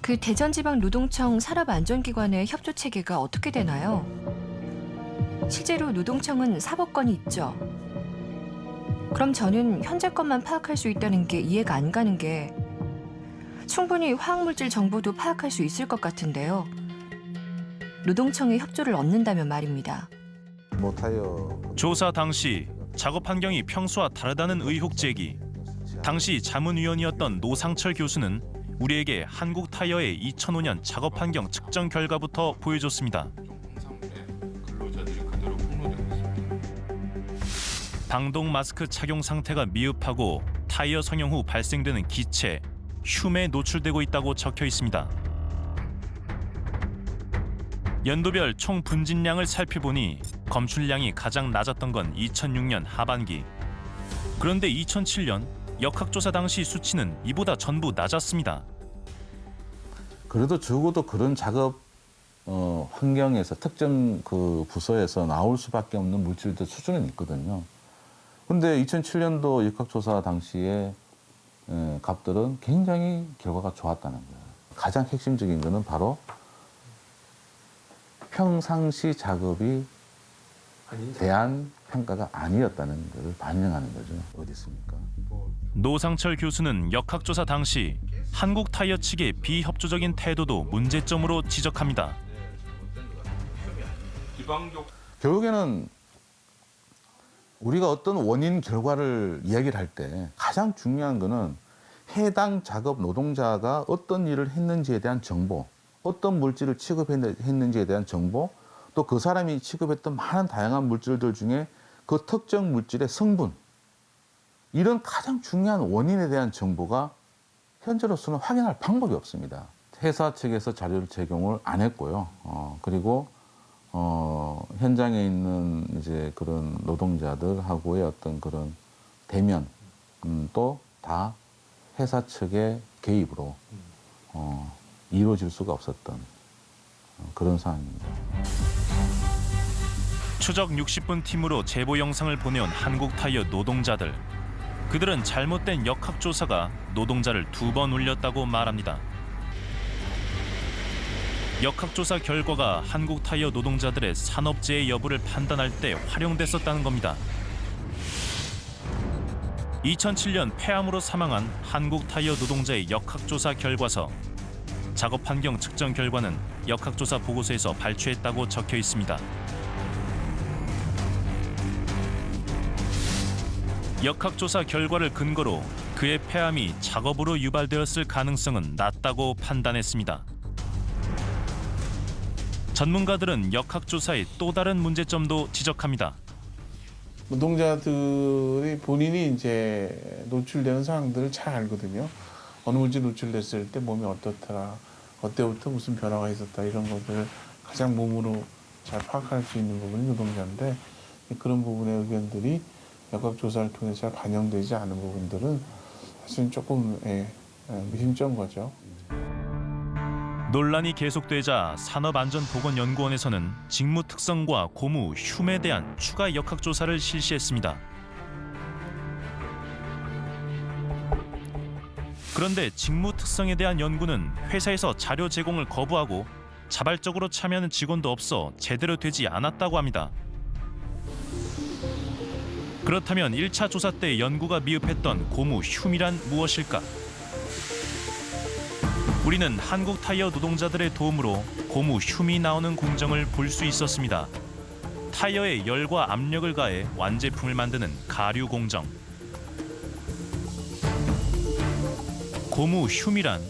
그 대전지방노동청 산업안전기관의 협조 체계가 어떻게 되나요? 실제로 노동청은 사법권이 있죠. 그럼 저는 현재 것만 파악할 수 있다는 게 이해가 안 가는 게 충분히 화학물질 정보도 파악할 수 있을 것 같은데요. 노동청의 협조를 얻는다면 말입니다. 조사 당시 작업 환경이 평소와 다르다는 의혹 제기. 당시 자문위원이었던 노상철 교수는 우리에게 한국타이어의 2005년 작업 환경 측정 결과부터 보여줬습니다. 방독 마스크 착용 상태가 미흡하고 타이어 성형 후 발생되는 기체, 흉에 노출되고 있다고 적혀 있습니다. 연도별 총 분진량을 살펴보니 검출량이 가장 낮았던 건 2006년 하반기. 그런데 2007년 역학조사 당시 수치는 이보다 전부 낮았습니다. 그래도 적어도 그런 작업 환경에서 특정 그 부서에서 나올 수밖에 없는 물질들 수준은 있거든요. 근데 2007년도 역학조사 당시에 값들은 굉장히 결과가 좋았다는 거예요. 가장 핵심적인 거는 바로 평상시 작업이 대한 평가가 아니었다는 것을 반영하는 거죠. 어디 있습니까? 노상철 교수는 역학조사 당시 한국타이어 측의 비협조적인 태도도 문제점으로 지적합니다. 결국에는 우리가 어떤 원인 결과를 이야기를 할 때 가장 중요한 거는 해당 작업 노동자가 어떤 일을 했는지에 대한 정보, 어떤 물질을 취급했는지에 대한 정보, 또 그 사람이 취급했던 많은 다양한 물질들 중에 그 특정 물질의 성분, 이런 가장 중요한 원인에 대한 정보가 현재로서는 확인할 방법이 없습니다. 회사 측에서 자료를 제공을 안 했고요. 그리고 현장에 있는 이제 그런 노동자들하고의 어떤 그런 대면 또 다 회사 측의 개입으로 이루어질 수가 없었던 그런 상황입니다. 추적 60분 팀으로 제보 영상을 보내온 한국타이어 노동자들. 그들은 잘못된 역학조사가 노동자를 2번 울렸다고 말합니다. 역학조사 결과가 한국타이어 노동자들의 산업재해 여부를 판단할 때 활용됐었다는 겁니다. 2007년 폐암으로 사망한 한국타이어 노동자의 역학조사 결과서. 작업 환경 측정 결과는 역학조사 보고서에서 발췌했다고 적혀 있습니다. 역학조사 결과를 근거로 그의 폐암이 작업으로 유발되었을 가능성은 낮다고 판단했습니다. 전문가들은 역학조사의 또 다른 문제점도 지적합니다. 노동자들이 본인이 이제 노출되는 상황들을 잘 알거든요. 어느 물질 노출됐을 때 몸이 어떻더라, 그때부터 무슨 변화가 있었다, 이런 것들을 가장 몸으로 잘 파악할 수 있는 부분이 노동자인데, 그런 부분의 의견들이 역학조사를 통해서 잘 반영되지 않은 부분들은 사실은 조금 미심쩍은 거죠. 논란이 계속되자 산업안전보건연구원에서는 직무 특성과 고무, 흉에 대한 추가 역학조사를 실시했습니다. 그런데 직무 특성에 대한 연구는 회사에서 자료 제공을 거부하고 자발적으로 참여하는 직원도 없어 제대로 되지 않았다고 합니다. 그렇다면 1차 조사 때 연구가 미흡했던 고무, 흉이란 무엇일까? 우리는 한국타이어 노동자들의 도움으로 고무, 흉이 나오는 공정을 볼 수 있었습니다. 타이어에 열과 압력을 가해 완제품을 만드는 가류 공정. 고무, 흉이란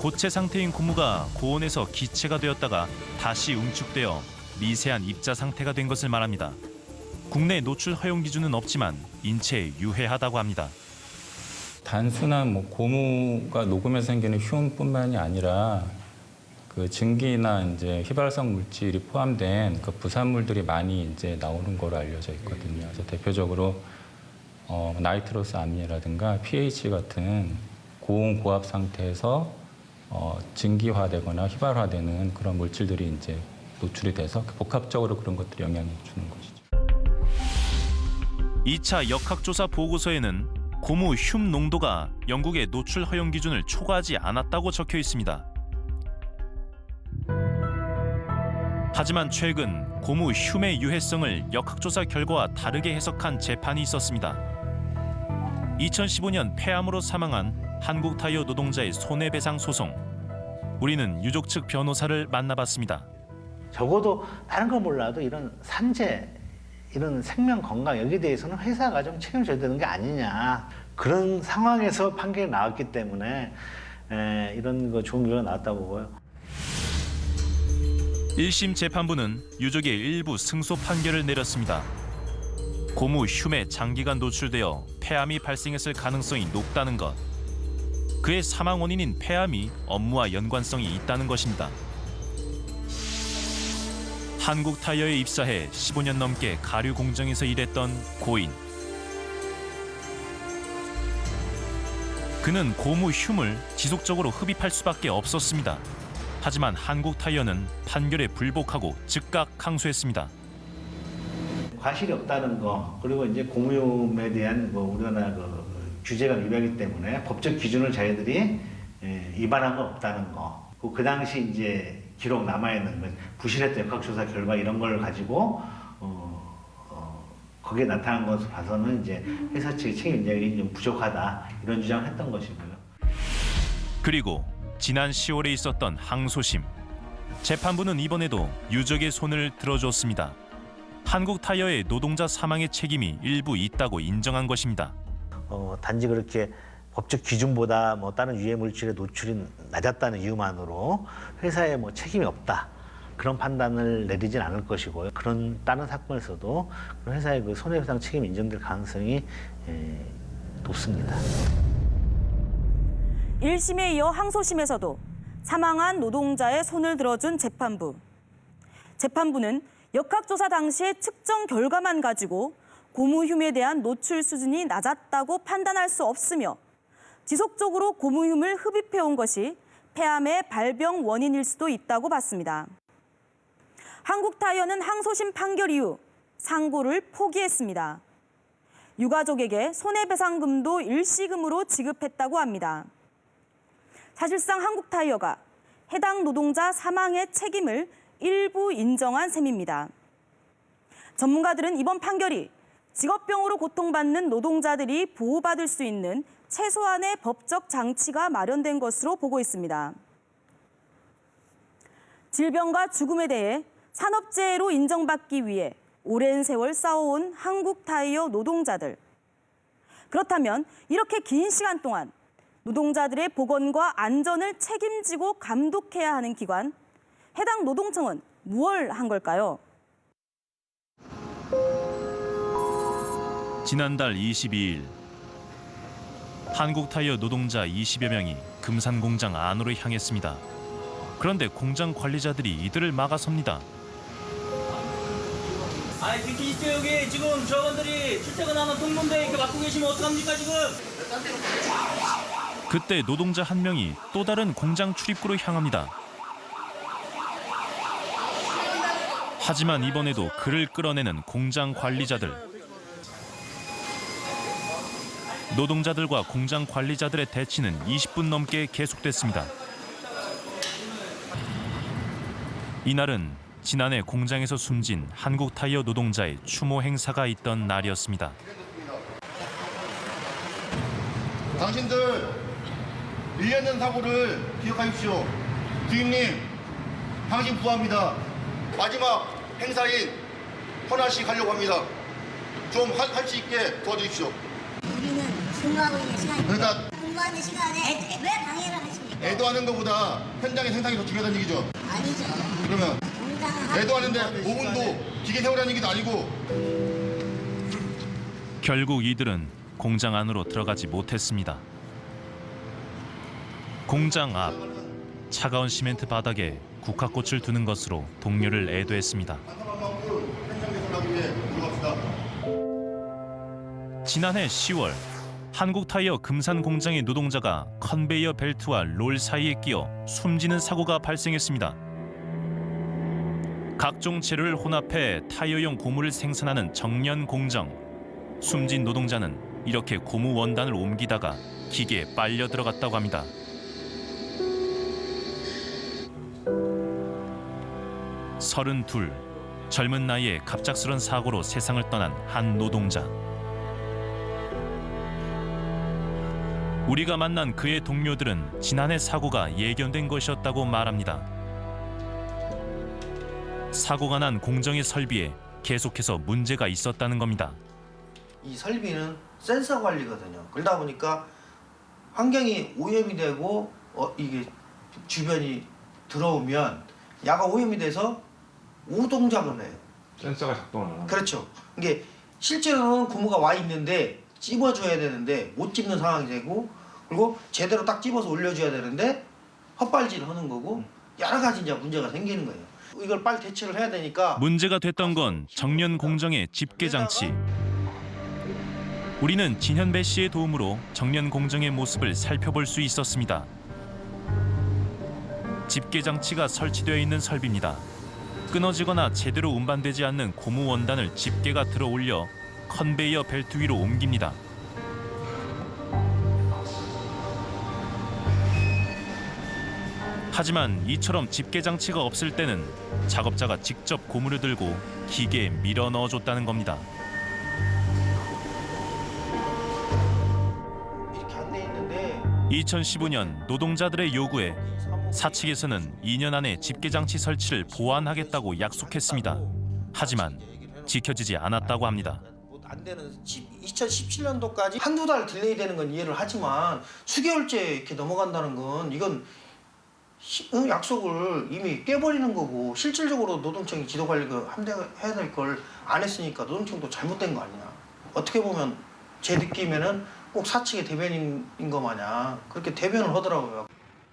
고체 상태인 고무가 고온에서 기체가 되었다가 다시 응축되어 미세한 입자 상태가 된 것을 말합니다. 국내 노출 허용 기준은 없지만 인체에 유해하다고 합니다. 단순한 고무가 녹으면서 생기는 흉뿐만이 아니라 그 증기나 이제 휘발성 물질이 포함된 그 부산물들이 많이 이제 나오는 거로 알려져 있거든요. 그래서 대표적으로 나이트로스 암이라든가 pH 같은 고온 고압 상태에서 증기화되거나 휘발화되는 그런 물질들이 이제 노출이 돼서 복합적으로 그런 것들이 영향을 주는 것이죠. 2차 역학조사 보고서에는 고무 흉 농도가 영국의 노출 허용 기준을 초과하지 않았다고 적혀 있습니다. 하지만 최근 고무 흉의 유해성을 역학조사 결과와 다르게 해석한 재판이 있었습니다. 2015년 폐암으로 사망한 한국타이어 노동자의 손해배상 소송. 우리는 유족 측 변호사를 만나봤습니다. 적어도 다른 건 몰라도 이런 산재, 이런 생명 건강 여기에 대해서는 회사가 좀 책임져야 되는 게 아니냐. 그런 상황에서 판결이 나왔기 때문에 이런 거 좋은 결과가 나왔다고 보고요. 1심 재판부는 유족의 일부 승소 판결을 내렸습니다. 고무 흉에 장기간 노출되어 폐암이 발생했을 가능성이 높다는 것. 그의 사망 원인인 폐암이 업무와 연관성이 있다는 것입니다. 한국타이어에 입사해 15년 넘게 가류 공정에서 일했던 고인. 그는 고무 흉을 지속적으로 흡입할 수밖에 없었습니다. 하지만 한국타이어는 판결에 불복하고 즉각 항소했습니다. 과실이 없다는 거, 그리고 이제 고무염에 대한 우리나라 규제가 위배하기 때문에 법적 기준을 자기들이 위반한 건 없다는 거. 그 당시 이제 기록 남아 있는 부실했던 역학조사 결과 이런 걸 가지고 거기에 나타난 것을 봐서는 이제 회사 측의 책임 인정이 좀 부족하다 이런 주장을 했던 것이고요. 그리고 지난 10월에 있었던 항소심. 재판부는 이번에도 유족의 손을 들어줬습니다. 한국타이어의 노동자 사망의 책임이 일부 있다고 인정한 것입니다. 단지 그렇게 법적 기준보다 다른 유해 물질의 노출이 낮았다는 이유만으로 회사에 책임이 없다. 그런 판단을 내리진 않을 것이고요. 그런 다른 사건에서도 회사의 그 손해배상 책임이 인정될 가능성이 높습니다. 1심에 이어 항소심에서도 사망한 노동자의 손을 들어준 재판부. 재판부는 역학조사 당시의 측정 결과만 가지고 고무흉에 대한 노출 수준이 낮았다고 판단할 수 없으며 지속적으로 고무흉을 흡입해온 것이 폐암의 발병 원인일 수도 있다고 봤습니다. 한국타이어는 항소심 판결 이후 상고를 포기했습니다. 유가족에게 손해배상금도 일시금으로 지급했다고 합니다. 사실상 한국타이어가 해당 노동자 사망의 책임을 일부 인정한 셈입니다. 전문가들은 이번 판결이 직업병으로 고통받는 노동자들이 보호받을 수 있는 최소한의 법적 장치가 마련된 것으로 보고 있습니다. 질병과 죽음에 대해 산업재해로 인정받기 위해 오랜 세월 싸워온 한국타이어 노동자들. 그렇다면 이렇게 긴 시간 동안 노동자들의 보건과 안전을 책임지고 감독해야 하는 기관, 해당 노동청은 무엇을 한 걸까요? 지난달 22일 한국타이어 노동자 20여 명이 금산 공장 안으로 향했습니다. 그런데 공장 관리자들이 이들을 막아섭니다. 아니 특히 이쪽에 지금 저분들이 출퇴근하는 동문대 이렇게 맡고 계시면 어떡합니까 지금? 그때 노동자 한 명이 또 다른 공장 출입구로 향합니다. 하지만 이번에도 그를 끌어내는 공장 관리자들. 노동자들과 공장 관리자들의 대치는 20분 넘게 계속됐습니다. 이날은 지난해 공장에서 숨진 한국타이어 노동자의 추모 행사가 있던 날이었습니다. 당신들 1년 전 사고를 기억하십시오. 주임님, 당신 부합니다. 마지막 행사인 헌화식 하려고 합니다. 좀 할 수 있게 도와주십시오. 우리는 근무하고 있는 시간인데 그러니까 근무하는 시간에 왜 방해를 하십니까? 애도하는 것보다 현장의 생산이 더 중요하다는 얘기죠? 아니죠. 그러면 애도하는데 5분도 기계 세우라는 얘기도 아니고. 결국 이들은 공장 안으로 들어가지 못했습니다. 공장 앞 차가운 시멘트 바닥에 국화꽃을 두는 것으로 동료를 애도했습니다. 지난해 10월 한국타이어 금산 공장의 노동자가 컨베이어 벨트와 롤 사이에 끼어 숨지는 사고가 발생했습니다. 각종 재료를 혼합해 타이어용 고무를 생산하는 정년 공정. 숨진 노동자는 이렇게 고무 원단을 옮기다가 기계에 빨려 들어갔다고 합니다. (32) 젊은 나이에 갑작스런 사고로 세상을 떠난 한 노동자. 우리가 만난 그의 동료들은 지난해 사고가 예견된 것이었다고 말합니다. 사고가 난 공정의 설비에 계속해서 문제가 있었다는 겁니다. 이 설비는 센서 관리거든요. 그러다 보니까 환경이 오염이 되고 이게 주변이 들어오면 야가 오염이 돼서 우동작을 해요. 센서가 작동을 안 하는. 그렇죠. 이게 실제로는 고무가 와 있는데 찝어줘야 되는데 못 찝는 상황이 되고, 그리고 제대로 딱 찝어서 올려줘야 되는데 헛발질을 하는 거고, 여러 가지 이제 문제가 생기는 거예요. 이걸 빨리 대처를 해야 되니까. 문제가 됐던 건 정년 공정의 집게 장치. 우리는 진현배 씨의 도움으로 정년 공정의 모습을 살펴볼 수 있었습니다. 집게 장치가 설치되어 있는 설비입니다. 끊어지거나 제대로 운반되지 않는 고무 원단을 집게가 들어 올려 컨베이어 벨트 위로 옮깁니다. 하지만 이처럼 집게 장치가 없을 때는 작업자가 직접 고무를 들고 기계에 밀어 넣어줬다는 겁니다. 이렇게 안 돼 있는데 2015년 노동자들의 요구에 사측에서는 2년 안에 집게 장치 설치를 보완하겠다고 약속했습니다. 하지만 지켜지지 않았다고 합니다. 안 되는 2017년도까지 한두 달 딜레이 되는 건 이해를 하지만 수개월째 이렇게 넘어간다는 건 이건 약속을 이미 깨버리는 거고, 실질적으로 노동청이 지도관리가 해야 될 걸 안 했으니까 노동청도 잘못된 거 아니냐. 어떻게 보면 제 느낌에는 꼭 사측의 대변인 거 마냥 그렇게 대변을 하더라고요.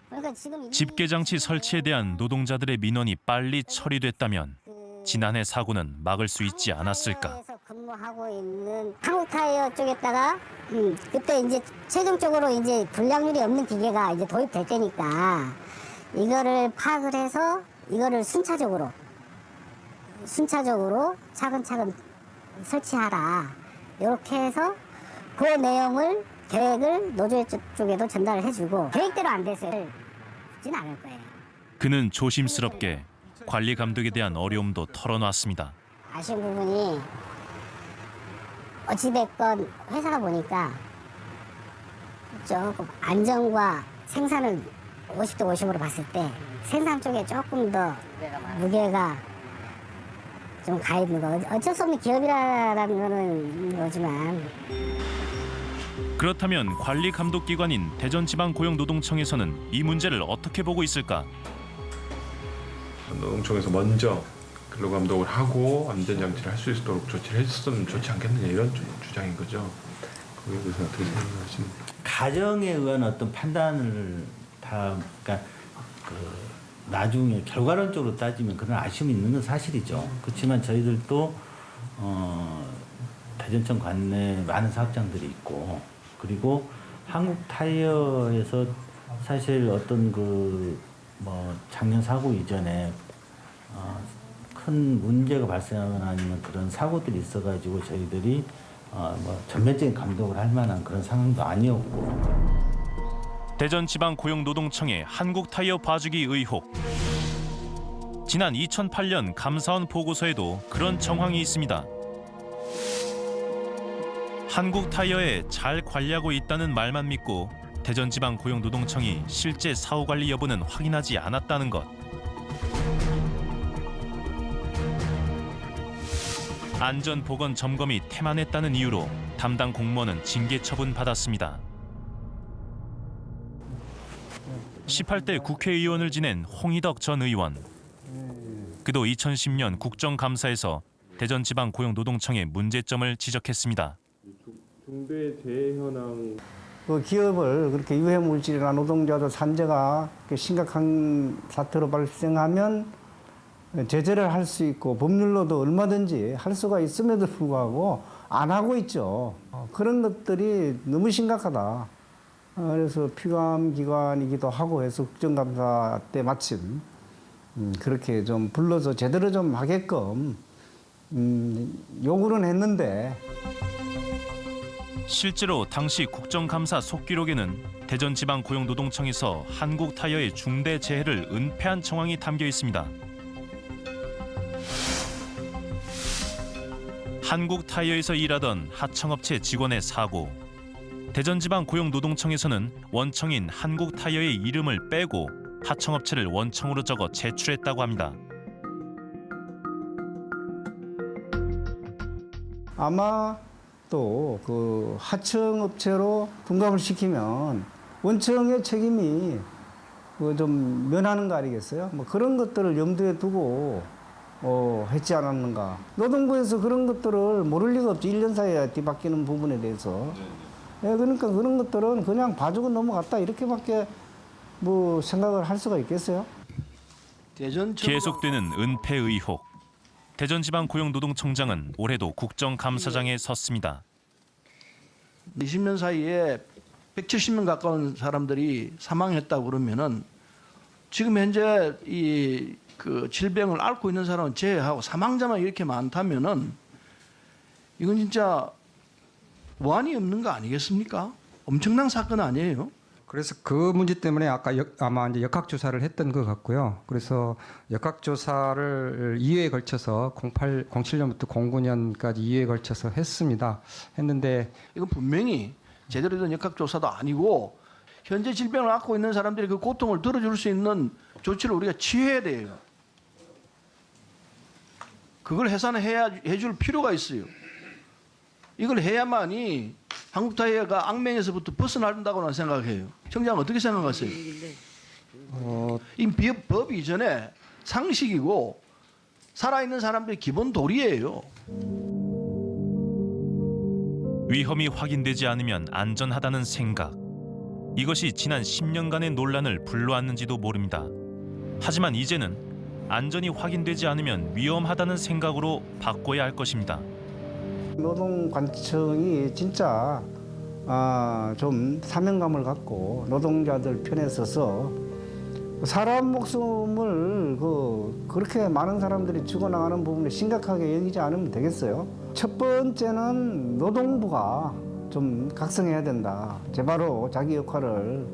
그러니까 지금 집게 장치 설치에 대한 노동자들의 민원이 빨리 처리됐다면 지난해 사고는 막을 수 있지 않았을까. 근무하고 있는 한국타이어 쪽에다가 그때 이제 최종적으로 이제 불량률이 없는 기계가 이제 도입될 때니까 이거를 파악을 해서 이거를 순차적으로 차근차근 설치하라. 이렇게 해서 그 내용을 계획을 노조 쪽에도 전달을 해주고, 계획대로 안 돼서는 않을 거예요. 그는 조심스럽게 관리 감독에 대한 어려움도 털어놨습니다. 아쉬운 부분이 어찌됐건 회사가 보니까 조금 안정과 생산을 50대 50으로 봤을 때 생산 쪽에 조금 더 무게가 좀 가 있는 거. 어쩔 수 없는 기업이라는 거는 거지만. 그렇다면 관리 감독 기관인 대전지방고용노동청에서는 이 문제를 어떻게 보고 있을까? 노동청에서 먼저 근로감독을 하고 안전장치를 할 수 있도록 조치를 했으면 좋지 않겠느냐, 이런 주장인 거죠. 거기에 대해서 어떻게 생각하십니까? 가정에 의한 어떤 판단을 그러니까 나중에 결과론적으로 따지면 그런 아쉬움이 있는 건 사실이죠. 그렇지만 저희들도 대전청 관내에 많은 사업장들이 있고, 그리고 한국타이어에서 사실 어떤 작년 사고 이전에 큰 문제가 발생하거나 아니면 그런 사고들이 있어가지고 저희들이 전면적인 감독을 할 만한 그런 상황도 아니었고. 대전지방고용노동청의 한국타이어 봐주기 의혹. 지난 2008년 감사원 보고서에도 그런 정황이 있습니다. 한국타이어에 잘 관리하고 있다는 말만 믿고 대전지방고용노동청이 실제 사후관리 여부는 확인하지 않았다는 것. 안전보건 점검이 태만했다는 이유로 담당 공무원은 징계 처분 받았습니다. 18대 국회의원을 지낸 홍희덕 전 의원. 그도 2010년 국정감사에서 대전지방고용노동청의 문제점을 지적했습니다. 중대재해 현황. 그 기업을 그렇게 유해 물질이나 노동자들 산재가 심각한 사태로 발생하면 제재를 할 수 있고 법률로도 얼마든지 할 수가 있음에도 불구하고 안 하고 있죠. 그런 것들이 너무 심각하다. 그래서 피감기관이기도 하고 해서 국정감사 때 마침 그렇게 좀 불러서 제대로 좀 하게끔 요구는 했는데 실제로 당시 국정감사 속기록에는 대전지방고용노동청에서 한국타이어의 중대 재해를 은폐한 정황이 담겨 있습니다. 한국타이어에서 일하던 하청업체 직원의 사고. 대전지방고용노동청에서는 원청인 한국타이어의 이름을 빼고 하청업체를 원청으로 적어 제출했다고 합니다. 아마 또 그 하청업체로 둔갑을 시키면 원청의 책임이 좀 면하는 거 아니겠어요? 뭐 그런 것들을 염두에 두고 했지 않았는가. 노동부에서 그런 것들을 모를 리가 없지. 1년 사이에 뒤바뀌는 부분에 대해서. 예, 그러니까 그런 것들은 그냥 봐주고 넘어갔다 이렇게밖에 뭐 생각을 할 수가 있겠어요? 계속되는 은폐 의혹. 대전지방고용노동청장은 올해도 국정감사장에 섰습니다. 20년 사이에 170명 가까운 사람들이 사망했다고 그러면은 지금 현재 이 그 질병을 앓고 있는 사람은 제외하고 사망자만 이렇게 많다면은 이건 진짜 원한이 없는 거 아니겠습니까? 엄청난 사건 아니에요? 그래서 그 문제 때문에 아마 이제 역학조사를 했던 것 같고요. 그래서 역학조사를 2회에 걸쳐서 07년부터 09년까지 2회에 걸쳐서 했는데 이건 분명히 제대로 된 역학조사도 아니고 현재 질병을 앓고 있는 사람들이 그 고통을 덜어줄 수 있는 조치를 우리가 취해야 돼요. 그걸 해줄 필요가 있어요. 이걸 해야만이 한국타이어가 악명에서부터 벗어난다고는 생각해요. 청장은 어떻게 생각하세요? 이 법 이전에 상식이고 살아있는 사람들의 기본 도리예요. 위험이 확인되지 않으면 안전하다는 생각. 이것이 지난 10년간의 논란을 불러왔는지도 모릅니다. 하지만 이제는 안전이 확인되지 않으면 위험하다는 생각으로 바꿔야 할 것입니다. 노동관청이 진짜 좀 사명감을 갖고 노동자들 편에 서서 사람 목숨을 그렇게 많은 사람들이 죽어나가는 부분을 심각하게 여기지 않으면 되겠어요. 첫 번째는 노동부가 좀 각성해야 된다. 제바로 자기 역할을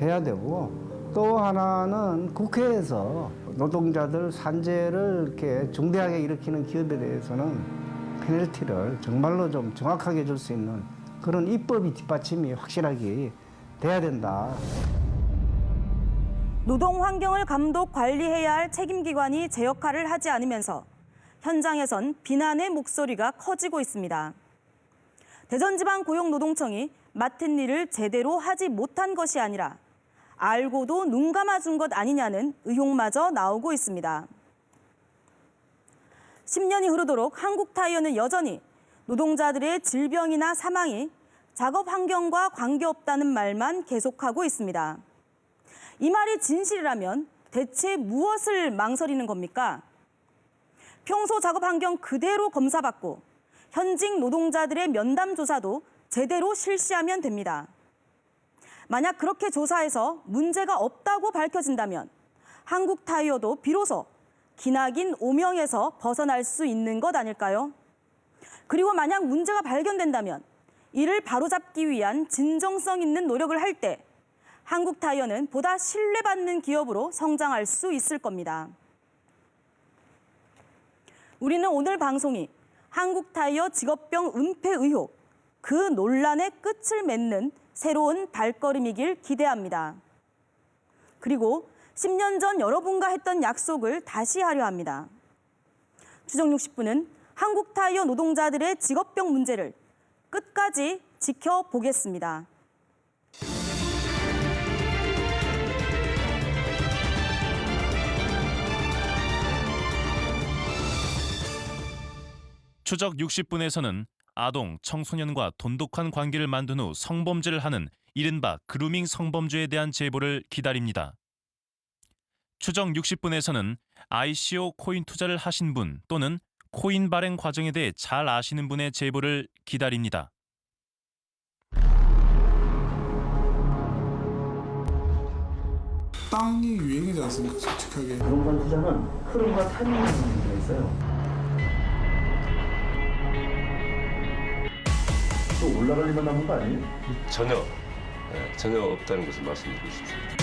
해야 되고 또 하나는 국회에서 노동자들 산재를 이렇게 중대하게 일으키는 기업에 대해서는 페널티를 정말로 좀 정확하게 줄 수 있는 그런 입법이 뒷받침이 확실하게 돼야 된다. 노동 환경을 감독 관리해야 할 책임기관이 제 역할을 하지 않으면서 현장에선 비난의 목소리가 커지고 있습니다. 대전지방고용노동청이 맡은 일을 제대로 하지 못한 것이 아니라 알고도 눈 감아준 것 아니냐는 의혹마저 나오고 있습니다. 10년이 흐르도록 한국타이어는 여전히 노동자들의 질병이나 사망이 작업 환경과 관계없다는 말만 계속하고 있습니다. 이 말이 진실이라면 대체 무엇을 망설이는 겁니까? 평소 작업 환경 그대로 검사받고 현직 노동자들의 면담 조사도 제대로 실시하면 됩니다. 만약 그렇게 조사해서 문제가 없다고 밝혀진다면 한국타이어도 비로소 기나긴 오명에서 벗어날 수 있는 것 아닐까요? 그리고 만약 문제가 발견된다면 이를 바로잡기 위한 진정성 있는 노력을 할 때 한국타이어는 보다 신뢰받는 기업으로 성장할 수 있을 겁니다. 우리는 오늘 방송이 한국타이어 직업병 은폐 의혹, 그 논란의 끝을 맺는 새로운 발걸음이길 기대합니다. 그리고 10년 전 여러분과 했던 약속을 다시 하려 합니다. 추정 60분은 한국타이어 노동자들의 직업병 문제를 끝까지 지켜보겠습니다. 추적 60분에서는 아동, 청소년과 돈독한 관계를 만든 후 성범죄를 하는 이른바 그루밍 성범죄에 대한 제보를 기다립니다. 추적 60분에서는 ICO 코인 투자를 하신 분 또는 코인 발행 과정에 대해 잘 아시는 분의 제보를 기다립니다. 땅이 유행이지 않습니까? 솔직하게. 부동산 투자는 흐름과 타이밍이 문제가 있어요. 또 올라갈 일만 남은 거 아니에요? 전혀 없다는 것을 말씀드리고 싶습니다.